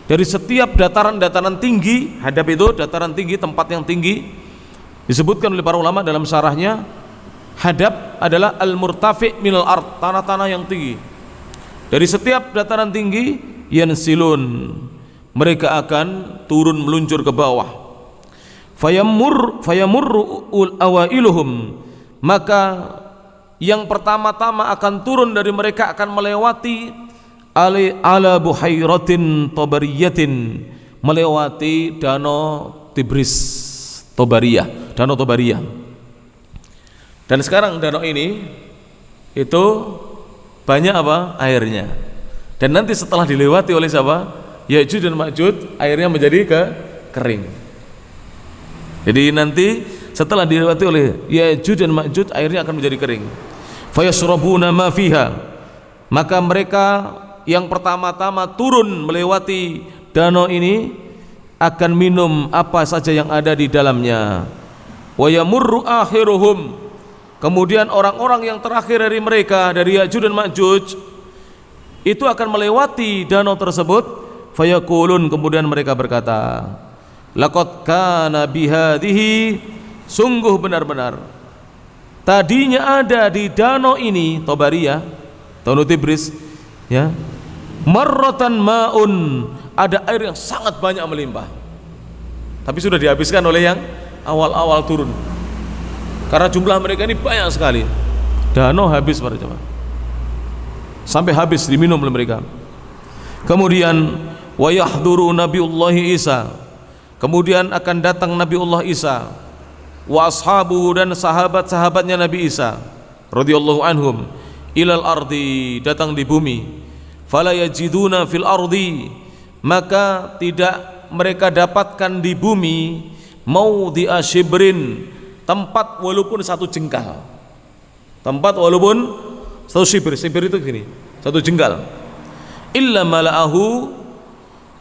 S1: dari setiap dataran-dataran tinggi. Hadab itu dataran tinggi, tempat yang tinggi. Disebutkan oleh para ulama dalam syarahnya, hadab adalah al-murtafi' minal ard, tanah-tanah yang tinggi. Dari setiap dataran tinggi, yansilun, mereka akan turun meluncur ke bawah. Fayamurru awailuhum, maka yang pertama-tama akan turun dari mereka akan melewati ala buhairatin tabariyatin, melewati danau Tigris, Tobariyah, danau Tobariyah. Dan sekarang danau ini itu banyak apa? Airnya. Dan nanti setelah dilewati oleh siapa? Ya'juj dan Ma'juj, airnya menjadi kering. Jadi nanti setelah dilewati oleh Ya'juj dan Ma'juj, airnya akan menjadi kering. Fayashrabuna ma fiha. Maka mereka yang pertama-tama turun melewati danau ini akan minum apa saja yang ada di dalamnya. Wa yamurru akhiruhum. Kemudian orang-orang yang terakhir dari mereka, dari Ya'juj dan Ma'juj, itu akan melewati danau tersebut. Fayaqulun, kemudian mereka berkata, laqad kana bihadhihi, sungguh benar-benar tadinya ada di danau ini, Tobariyah, danau Tigris, ya, marratan ma'un, ada air yang sangat banyak melimpah, tapi sudah dihabiskan oleh yang awal-awal turun, karena jumlah mereka ini banyak sekali. Danau habis para jemaah, sampai habis diminum oleh mereka. Kemudian wa yahduru Nabiullahi Isa, kemudian akan datang Nabiullah Isa, wa ashabuhu, dan sahabat-sahabatnya Nabi Isa radhiyallahu anhum, ilal ardi, datang di bumi. Fala yajiduna fil ardi, maka tidak mereka dapatkan di bumi maudhi'a shibrin, tempat walaupun satu jengkal, tempat walaupun satu shibir itu gini, satu jengkal. Illa mala'ahu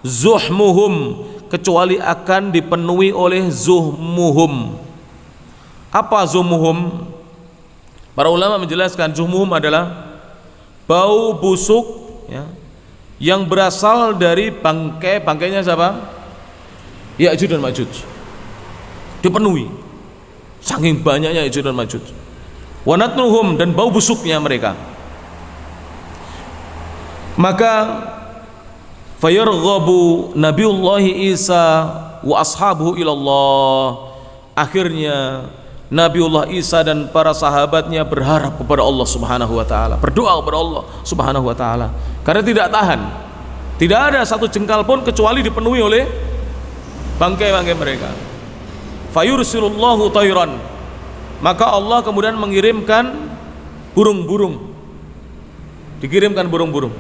S1: zuhmuhum, kecuali akan dipenuhi oleh zuhmuhum. Apa zuhmuhum? Para ulama menjelaskan zuhmuhum adalah bau busuk, ya, yang berasal dari bangkainya siapa? Ya'juj dan Ma'juj. Dipenuhi saking banyaknya Ya'juj dan Ma'juj. Wa natnuhum, dan bau busuknya mereka. Maka fayarghabu Nabiullahi Isa wa ashabuhu ilallah, akhirnya Nabiullah Isa dan para sahabatnya berharap kepada Allah Subhanahu wa taala, berdoa kepada Allah Subhanahu wa taala, karena tidak tahan, tidak ada satu jengkal pun kecuali dipenuhi oleh bangkai-bangkai mereka. Fayursilullahu tayran, maka Allah kemudian mengirimkan burung-burung, dikirimkan burung-burung,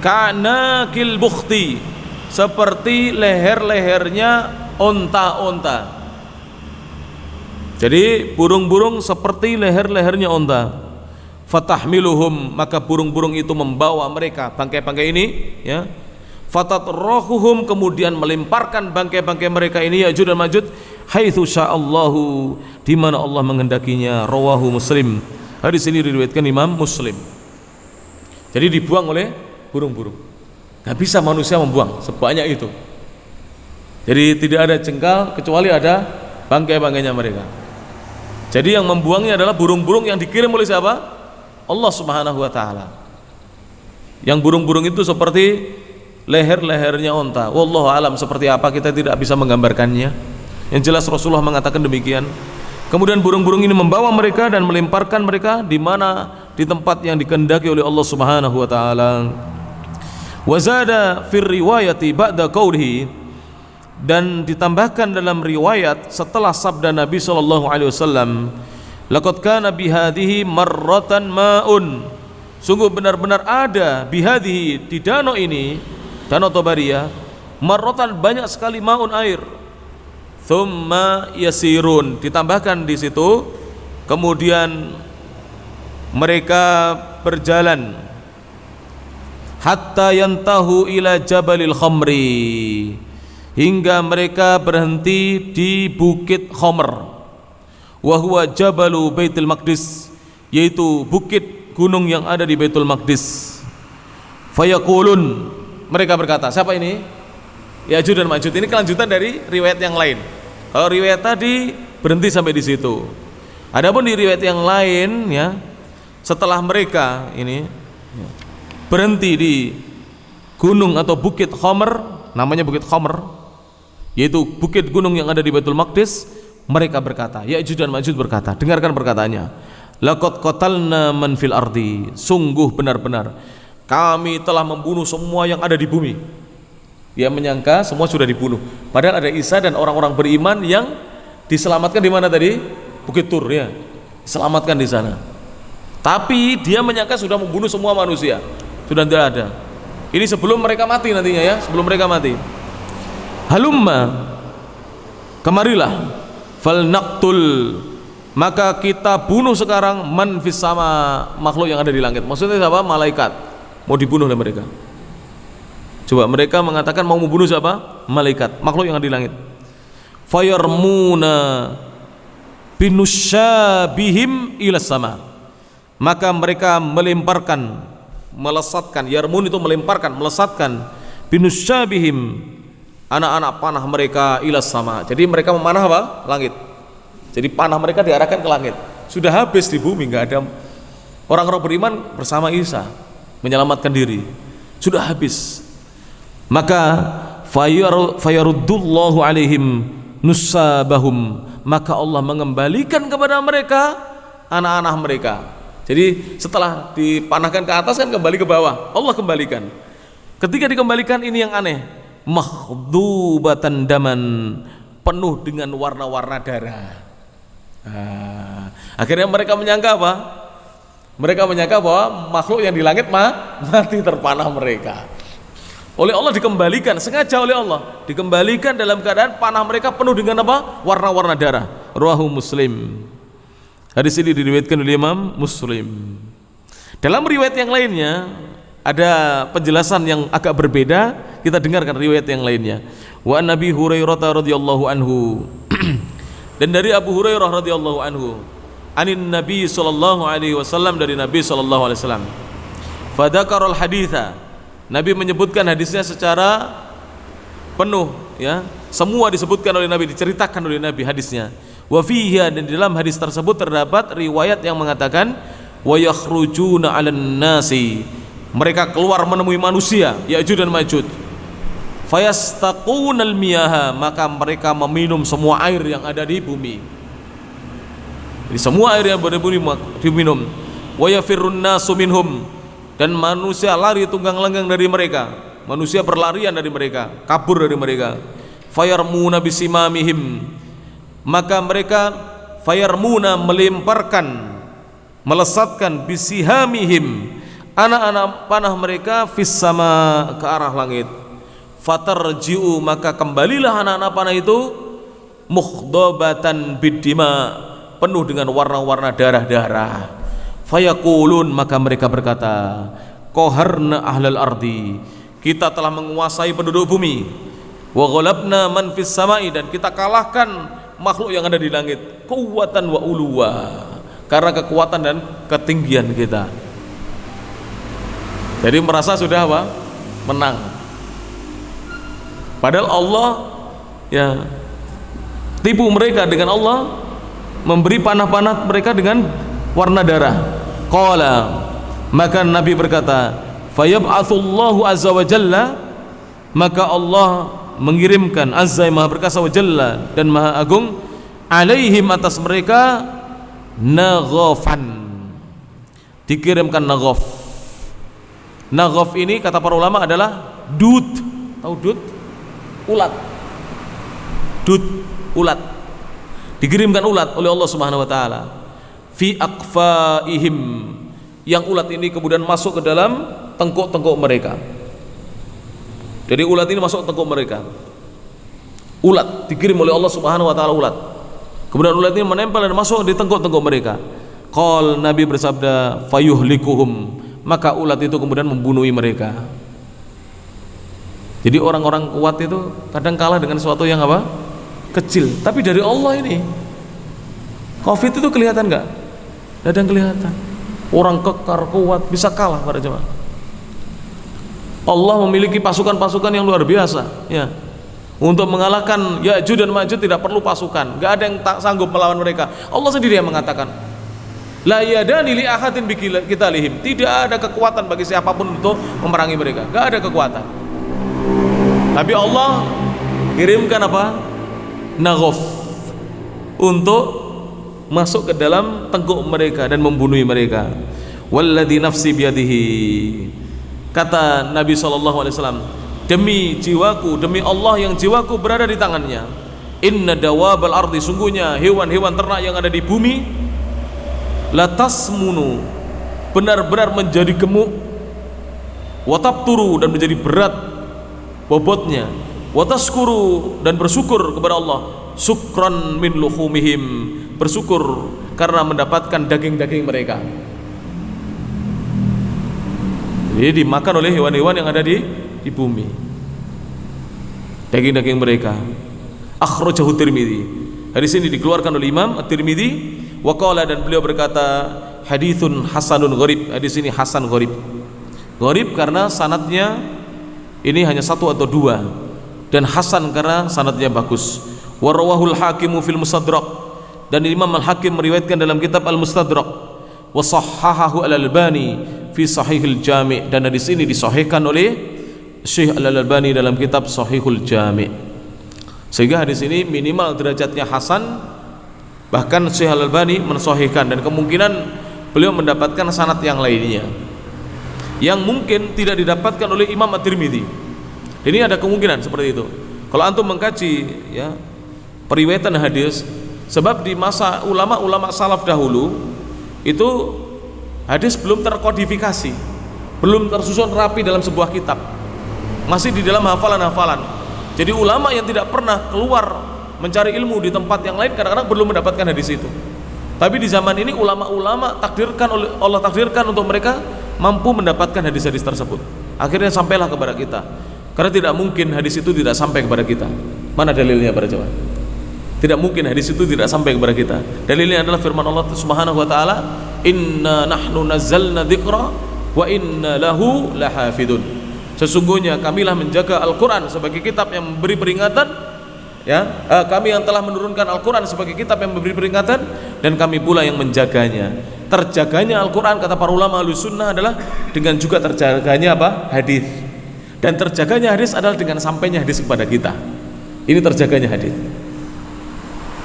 S1: kanakil bukhti, seperti leher-lehernya onta-onta. Jadi burung-burung seperti leher-lehernya onta. Fatahmiluhum, maka burung-burung itu membawa mereka, bangkai-bangkai ini, ya. Fatatrahuhum, kemudian melemparkan bangkai-bangkai mereka ini, Ya'juj dan Ma'juj, haitsu sya'allahu, di mana Allah menghendakinya. Rawahu Muslim. Hadis ini diriwayatkan Imam Muslim. Jadi dibuang oleh burung-burung. Gak bisa manusia membuang sebanyak itu. Jadi tidak ada jengkal kecuali ada bangkai-bangkainya mereka. Jadi yang membuangnya adalah burung-burung yang dikirim oleh siapa? Allah Subhanahu wa taala. Yang burung-burung itu seperti leher-lehernya onta. Wallahu alam seperti apa, kita tidak bisa menggambarkannya. Yang jelas Rasulullah mengatakan demikian. Kemudian burung-burung ini membawa mereka dan melemparkan mereka di mana? Di tempat yang dikehendaki oleh Allah Subhanahu wa taala. Wa zada fir riwayati ba'da qaulihi, dan ditambahkan dalam riwayat setelah sabda Nabi sallallahu alaihi wasallam, laqad kana bihadhihi marratan ma'un, sungguh benar-benar ada bihadhihi, di danau ini, danau Tobariyah, marratan, banyak sekali, ma'un, air, thumma yasirun, ditambahkan di situ, kemudian mereka berjalan hatta yantahu ila jabalil khamri, hingga mereka berhenti di bukit Khamr, wa huwa jabalu Baitul Maqdis, yaitu bukit gunung yang ada di Baitul Maqdis. Fayaqulun, mereka berkata, siapa ini? Ya'juj dan Ma'juj. Ini kelanjutan dari riwayat yang lain. Kalau riwayat tadi berhenti sampai di situ. Adapun di riwayat yang lain, ya, setelah mereka ini berhenti di gunung atau bukit Khamr, namanya bukit Khamr, yaitu bukit gunung yang ada di Baitul Maqdis, mereka berkata, Ya'juj dan Ma'juj berkata, dengarkan perkataannya, laqad qatalna man fil ardi, sungguh benar-benar kami telah membunuh semua yang ada di bumi. Dia menyangka semua sudah dibunuh, padahal ada Isa dan orang-orang beriman yang diselamatkan di mana tadi? Bukit Tur, ya. selamatkan di sana. Tapi dia menyangka sudah membunuh semua manusia, sudah tidak ada. Ini sebelum mereka mati nantinya ya, sebelum mereka mati. Halumma, kemarilah, falnaqtul, maka kita bunuh sekarang man fis sama, makhluk yang ada di langit. Maksudnya siapa? Malaikat. Mau dibunuh oleh mereka. Coba mereka mengatakan mau membunuh siapa? Malaikat, makhluk yang ada di langit. Fayarmuna binusyabihim ila sama, maka mereka melemparkan, melesatkan, yarmun itu melemparkan, melesatkan, binusyabihim, anak-anak panah mereka ila sama. Jadi mereka memanah apa? Langit. Jadi panah mereka diarahkan ke langit. Sudah habis di bumi, nggak ada orang-orang beriman bersama Isa menyelamatkan diri. Sudah habis. Maka fayaruddullahu alaihim nusabahum, maka Allah mengembalikan kepada mereka anak-anak mereka. Jadi setelah dipanahkan ke atas kan kembali ke bawah, Allah kembalikan. Ketika dikembalikan ini yang aneh, makhdubatan daman, penuh dengan warna-warna darah. Akhirnya mereka menyangka apa? Mereka menyangka bahwa makhluk yang di langit mati terpanah mereka. Oleh Allah dikembalikan, sengaja oleh Allah dikembalikan dalam keadaan panah mereka penuh dengan apa? Warna-warna darah. Rawahu Muslim. Hadis ini diriwayatkan oleh Imam Muslim. Dalam riwayat yang lainnya ada penjelasan yang agak berbeda. Kita dengarkan riwayat yang lainnya. Wa Nabi Hurairah radhiyallahu anhu. Dan dari Abu Hurairah radhiyallahu anhu, anin Nabi sallallahu alaihi wasallam, dari Nabi sallallahu alaihi wasallam. Fadzakarul haditsa, Nabi menyebutkan hadisnya secara penuh ya. Semua disebutkan oleh Nabi, diceritakan oleh Nabi hadisnya. Wa fihi, dan di dalam hadis tersebut terdapat riwayat yang mengatakan wa yakhrujuna 'alan nasi, mereka keluar menemui manusia, Ya'juj dan Ma'juj. Fayastaqunal miyaha, maka mereka meminum semua air yang ada di bumi. Jadi semua air yang ada di bumi diminum. Wa yafirrun nasu minhum, dan manusia lari tunggang langgang dari mereka. Manusia berlarian dari mereka, kabur dari mereka. Fayarmuna bisimamihim, maka mereka fayarmuna melemparkan, melesatkan, bisihamihim, anak-anak panah mereka, fis sama, ke arah langit. Fatarji'u, maka kembalilah anak-anak panah itu mukhdabatan biddima, penuh dengan warna-warna darah-darah. Fayaqulun, maka mereka berkata, qaharna ahlal ardi, kita telah menguasai penduduk bumi. Wa ghalabna man fis samai, dan kita kalahkan makhluk yang ada di langit. Quwwatan wa uluwa, karena kekuatan dan ketinggian kita. Jadi merasa sudah apa? Menang. Padahal Allah ya tipu mereka dengan Allah memberi panah-panah mereka dengan warna darah. Qala, maka Nabi berkata, fayab'atsullahu azza wa jalla, maka Allah mengirimkan, azza maha berkasa wa jalla dan maha agung, alaihim atas mereka, naghafan, dikirimkan naghaf. Naghaf ini kata para ulama adalah dud. Tahu dud? Ulat. Dud, ulat. Dikirimkan ulat oleh Allah Subhanahu wa taala. Fi aqfaihim, yang ulat ini kemudian masuk ke dalam tengkuk-tengkuk mereka. Jadi ulat ini masuk ke tengkuk mereka. Ulat dikirim oleh Allah Subhanahu wa taala, ulat. Kemudian ulat ini menempel dan masuk di tengkuk-tengkuk mereka. Qal, Nabi bersabda, fayuhlikuhum, maka ulat itu kemudian membunuhi mereka. Jadi orang-orang kuat itu kadang kalah dengan sesuatu yang apa? Kecil. Tapi dari Allah ini, Covid itu kelihatan nggak? Tidak ada yang kelihatan. Orang kekar kuat bisa kalah pada jemaah. Allah memiliki pasukan-pasukan yang luar biasa, ya. Untuk mengalahkan Ya'juj dan Ma'juj tidak perlu pasukan, nggak ada yang tak sanggup melawan mereka. Allah sendiri yang mengatakan, la yadani li ahadin biqitalihim, tidak ada kekuatan bagi siapapun untuk memerangi mereka, nggak ada kekuatan. Tapi Allah kirimkan apa? Naghaf, untuk masuk ke dalam tengkuk mereka dan membunuh mereka. Walladzi nafsi biyadihi, kata Nabi SAW, demi jiwaku, demi Allah yang jiwaku berada di tangannya, inna dawabal ardi, sungguhnya hewan-hewan ternak yang ada di bumi, la tasmunu, benar-benar menjadi gemuk, wa tabturu, dan menjadi berat bobotnya, wa taskuru, dan bersyukur kepada Allah, syukran min luhumihim, bersyukur karena mendapatkan daging-daging mereka. Jadi dimakan oleh hewan-hewan yang ada di bumi, daging-daging mereka. Akhrajahu Tirmidzi. Hadis ini dikeluarkan oleh Imam At-Tirmidzi. Wa qala, dan beliau berkata, haditsun hasanun gharib. Hadis ini hasan gharib. Gharib karena sanadnya ini hanya satu atau dua, dan hasan karena sanadnya bagus. Wa rawahul hakimu fil mustadrak, dan Imam Al-Hakim meriwayatkan dalam kitab Al-Mustadrak. Wa sahhahahu Al-Albani fi Sahihil Jami', dan hadis ini disahihkan oleh Syekh Al-Albani dalam kitab Sahihul Jami'. Sehingga hadis ini minimal derajatnya hasan, bahkan Syekh Al-Albani mensahihkan, dan kemungkinan beliau mendapatkan sanad yang lainnya yang mungkin tidak didapatkan oleh Imam At-Tirmidzi. Ini ada kemungkinan seperti itu. Kalau antum mengkaji ya periwayatan hadis, sebab di masa ulama-ulama salaf dahulu itu hadis belum terkodifikasi, belum tersusun rapi dalam sebuah kitab, masih di dalam hafalan-hafalan. Jadi ulama yang tidak pernah keluar mencari ilmu di tempat yang lain kadang-kadang belum mendapatkan hadis itu. Tapi di zaman ini ulama-ulama Allah takdirkan untuk mereka mampu mendapatkan hadis-hadis tersebut. Akhirnya sampailah kepada kita. Karena tidak mungkin hadis itu tidak sampai kepada kita. Mana dalilnya para jemaah? Tidak mungkin hadis itu tidak sampai kepada kita. Dalilnya adalah firman Allah Subhanahu wa taala, "Inna nahnu nazzalna dzikra wa inna lahu lahafidun." Sesungguhnya kamilah menjaga Al-Qur'an sebagai kitab yang memberi peringatan, ya. Kami yang telah menurunkan Al-Qur'an sebagai kitab yang memberi peringatan, dan kami pula yang menjaganya. Terjaganya Al-Qur'an, kata para ulama Ahlussunnah, adalah dengan juga terjaganya apa? Hadis. Dan terjaganya hadis adalah dengan sampainya hadis kepada kita. Ini terjaganya hadis.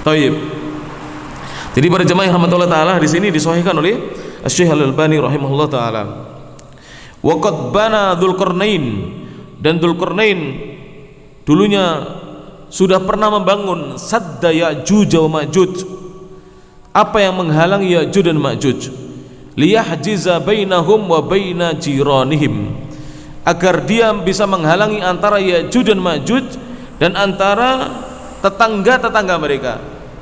S1: Taib. Jadi para jemaah yang rahmatullah taala, di sini disahihkan oleh Syekh Al-Albani rahimahullah taala. Wa qad bana Dzulqarnain, dan Dzulqarnain dulunya sudah pernah membangun sadda Ya'juj wa Ma'juj. Apa yang menghalangi Ya'juj dan Ma'juj? Liyahjiza bainahum wa baina jiranihim, agar dia bisa menghalangi antara Ya'juj dan Ma'juj dan antara tetangga-tetangga mereka.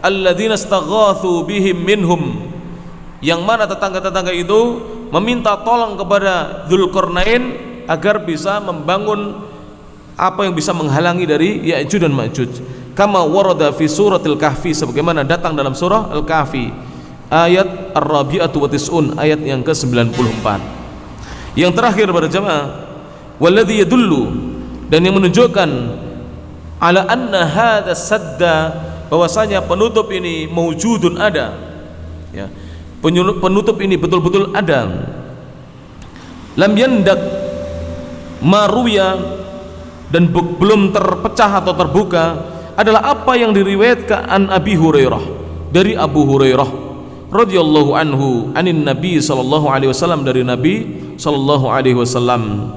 S1: Alladzina istaghatsu bihim minhum, yang mana tetangga-tetangga itu meminta tolong kepada Dzulqarnain agar bisa membangun apa yang bisa menghalangi dari Ya'juj dan Ma'juj. Kama warada fi suratil Kahfi, sebagaimana datang dalam surah Al-Kahfi ayat Ar-Rabi'atu wa Tis'un, ayat yang ke-94. Yang terakhir pada jemaah, walladzi yadullu, dan yang menunjukkan ala anna hadza sadda, bahwasanya penutup ini mawjudun, ada, ya. Penutup ini betul-betul ada. Lam yandak maruya, dan belum terpecah atau terbuka, adalah apa yang diriwayatkan an Abi Hurairah, dari Abu Hurairah radhiyallahu anhu, anin Nabi sallallahu alaihi wasallam, dari Nabi sallallahu alaihi wasallam,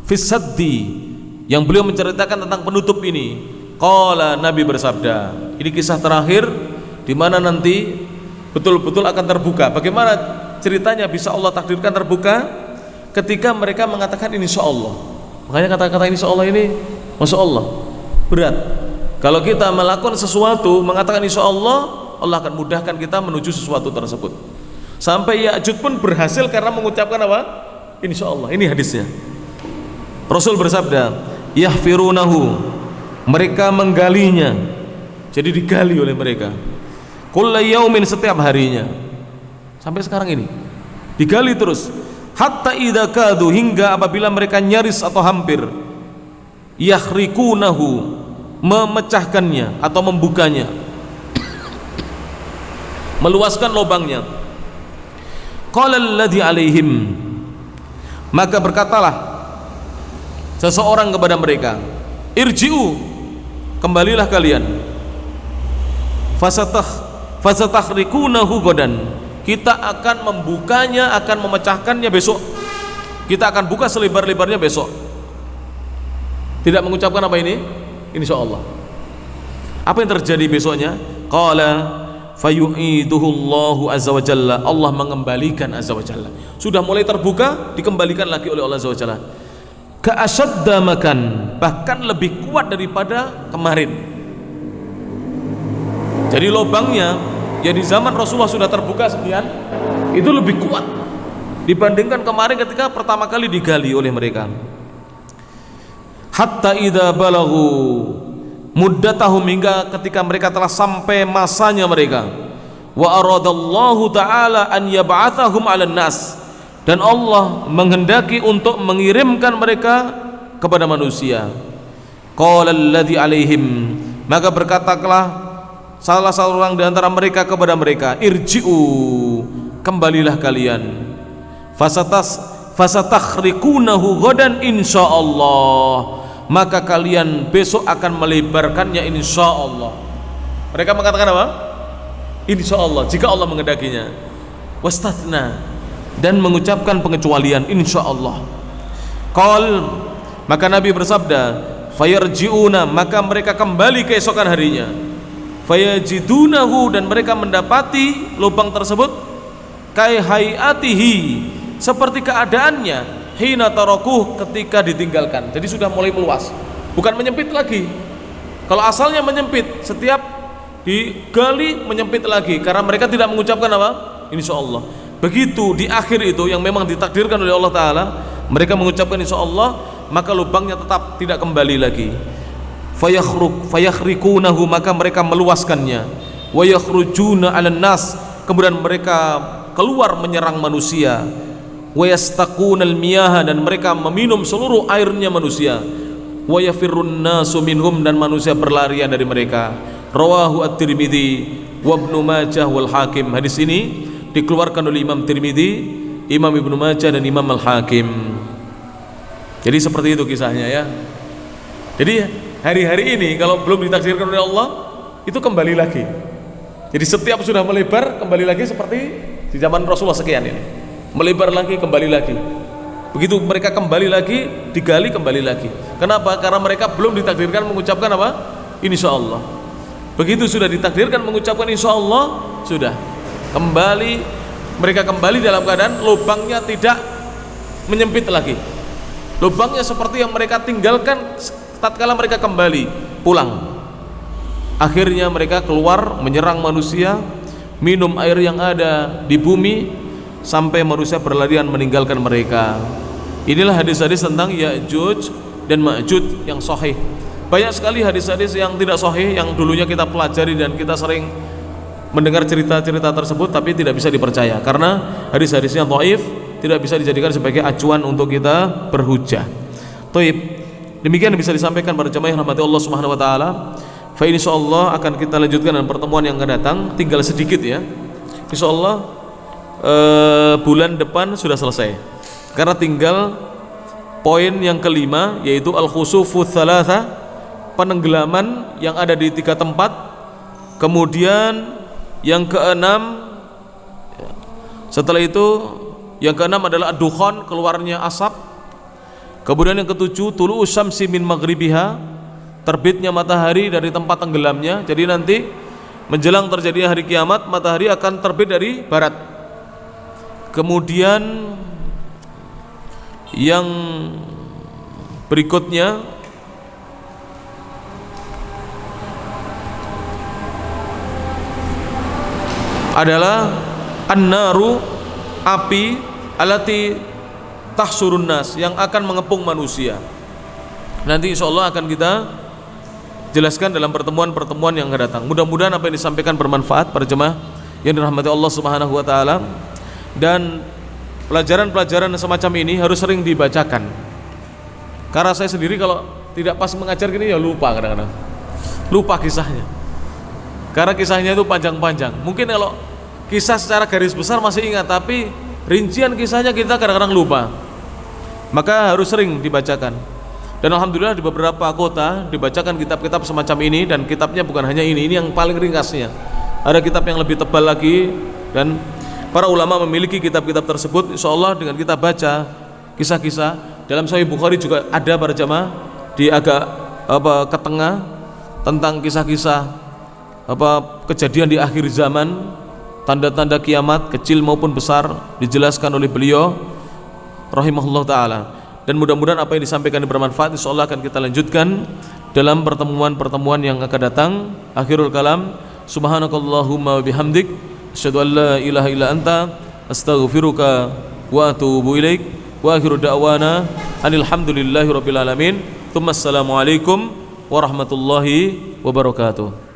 S1: fi saddi, yang beliau menceritakan tentang penutup ini. Qala, Nabi bersabda, ini kisah terakhir di mana nanti betul-betul akan terbuka. Bagaimana ceritanya bisa Allah takdirkan terbuka? Ketika mereka mengatakan insyaallah. Makanya kata-kata insyaallah ini, masya Allah, berat. Kalau kita melakukan sesuatu mengatakan insyaallah, Allah akan mudahkan kita menuju sesuatu tersebut. Sampai Ya'juj pun berhasil karena mengucapkan apa? Insyaallah. Ini hadisnya. Rasul bersabda, yahfirunahu, mereka menggalinya. Jadi digali oleh mereka. Kulla yaumin, setiap harinya. Sampai sekarang ini digali terus. Hatta idza kadu, hingga apabila mereka nyaris atau hampir, yakhrikunahu, memecahkannya atau membukanya, meluaskan lubangnya. Qala alladzi alaihim, maka berkatalah seseorang kepada mereka, irji'u, kembalilah kalian, fasatahrikunahu godan, kita akan membukanya, akan memecahkannya besok. Kita akan buka selebar-lebarnya besok. Tidak mengucapkan apa ini? Insyaallah. Apa yang terjadi besoknya? Qala fayu'iduhullahu azza wa jalla, Allah mengembalikan azza wa jalla. Sudah mulai terbuka, dikembalikan lagi oleh Allah azza wa jalla. Ka'asyadda makan, bahkan lebih kuat daripada kemarin. Jadi lubangnya ya di zaman Rasulullah sudah terbuka sekian, itu lebih kuat dibandingkan kemarin ketika pertama kali digali oleh mereka. Hatta idza balaghu muddatahum, hingga ketika mereka telah sampai masanya mereka. Wa aradallahu ta'ala an yab'athahum 'alan nas, dan Allah menghendaki untuk mengirimkan mereka kepada manusia. Qala alladzi 'alaihim, maka berkatalah salah seorang di antara mereka kepada mereka, irji'u, kembalilah kalian, fasatakhriqunahu ghadan insyaallah, maka kalian besok akan melebarkannya insyaallah. Mereka mengatakan apa? Insyaallah, jika Allah menghendakinya. Wastathna, dan mengucapkan pengecualian insyaallah. Qal, maka Nabi bersabda, fayarji'una, maka mereka kembali keesokan harinya. Fayajidunahu, dan mereka mendapati lubang tersebut kai hayatihi, seperti keadaannya hina tarakuh, ketika ditinggalkan. Jadi sudah mulai meluas, bukan menyempit lagi. Kalau asalnya menyempit, setiap digali menyempit lagi karena mereka tidak mengucapkan apa? Insyaallah. Begitu di akhir itu yang memang ditakdirkan oleh Allah Ta'ala, mereka mengucapkan insyaallah, maka lubangnya tetap tidak kembali lagi. Fayakhriqunahu, maka mereka meluaskannya. Wa yakhrujuna 'alan nas, kemudian mereka keluar menyerang manusia. Wa yastaqunal miyaha, dan mereka meminum seluruh airnya manusia. Wa yafirrun nasu minhum, dan manusia berlarian dari mereka. Rawahu at-Tirmidzi wa Ibnu Majah wal Hakim. Hadis ini dikeluarkan oleh Imam Tirmidzi, Imam Ibnu Majah, dan Imam Al-Hakim. Jadi seperti itu kisahnya ya. Jadi hari-hari ini kalau belum ditakdirkan oleh Allah, itu kembali lagi. Jadi setiap sudah melebar, kembali lagi seperti di zaman Rasulullah sekian ini. Melebar lagi, kembali lagi. Begitu mereka kembali lagi, digali kembali lagi. Kenapa? Karena mereka belum ditakdirkan mengucapkan apa? Insyaallah. Begitu sudah ditakdirkan mengucapkan insyaallah, sudah kembali, mereka kembali dalam keadaan lubangnya tidak menyempit lagi. Lubangnya seperti yang mereka tinggalkan tatkala mereka kembali pulang. Akhirnya mereka keluar menyerang manusia, minum air yang ada di bumi, sampai manusia berlarian meninggalkan mereka. Inilah hadis-hadis tentang Ya'juj dan Ma'juj yang sahih. Banyak sekali hadis-hadis yang tidak sahih yang dulunya kita pelajari dan kita sering mendengar cerita-cerita tersebut, tapi tidak bisa dipercaya karena hadis-hadisnya dhaif, tidak bisa dijadikan sebagai acuan untuk kita berhujjah. Thaib, demikian bisa disampaikan pada jemaah yang rahmati Allah Subhanahu wa taala. Fa insyaallah akan kita lanjutkan dalam pertemuan yang akan datang, tinggal sedikit ya. Insyaallah bulan depan sudah selesai. Karena tinggal poin yang kelima, yaitu al-khusufu tsalatsa, penenggelaman yang ada di 3 tempat. Kemudian yang keenam, setelah itu yang keenam adalah ad-dukhan, keluarnya asap. Kemudian yang ketujuh, tulu'us syamsi min maghribiha, terbitnya matahari dari tempat tenggelamnya. Jadi nanti menjelang terjadinya hari kiamat, matahari akan terbit dari barat. Kemudian yang berikutnya adalah an-naru, api, alati tahsurun nas, yang akan mengepung manusia. Nanti insyaallah akan kita jelaskan dalam pertemuan-pertemuan yang akan datang. Mudah-mudahan apa yang disampaikan bermanfaat para jemaah yang dirahmati Allah Subhanahu wa taala, dan pelajaran-pelajaran semacam ini harus sering dibacakan. Karena saya sendiri kalau tidak pas mengajar gini ya lupa, kadang-kadang lupa kisahnya. Karena kisahnya itu panjang-panjang. Mungkin kalau kisah secara garis besar masih ingat, tapi rincian kisahnya kita kadang-kadang lupa. Maka harus sering dibacakan. Dan alhamdulillah di beberapa kota dibacakan kitab-kitab semacam ini, dan kitabnya bukan hanya ini yang paling ringkasnya. Ada kitab yang lebih tebal lagi, dan para ulama memiliki kitab-kitab tersebut. Insyaallah dengan kita baca kisah-kisah dalam Sahih Bukhari juga ada para jamaah di agak ke tengah tentang kisah-kisah kejadian di akhir zaman, tanda-tanda kiamat kecil maupun besar dijelaskan oleh beliau rahimahullah taala. Dan mudah-mudahan apa yang disampaikan bermanfaat. Insyaallah akan kita lanjutkan dalam pertemuan-pertemuan yang akan datang. Akhirul kalam, subhanakallahumma wa bihamdik, asyhadu an la ilaha illa anta, astaghfiruka wa atubu ilaik. Wa akhiru da'wana anil hamdulillahi rabbil alamin. Tsumma assalamu alaikum warahmatullahi wabarakatuh.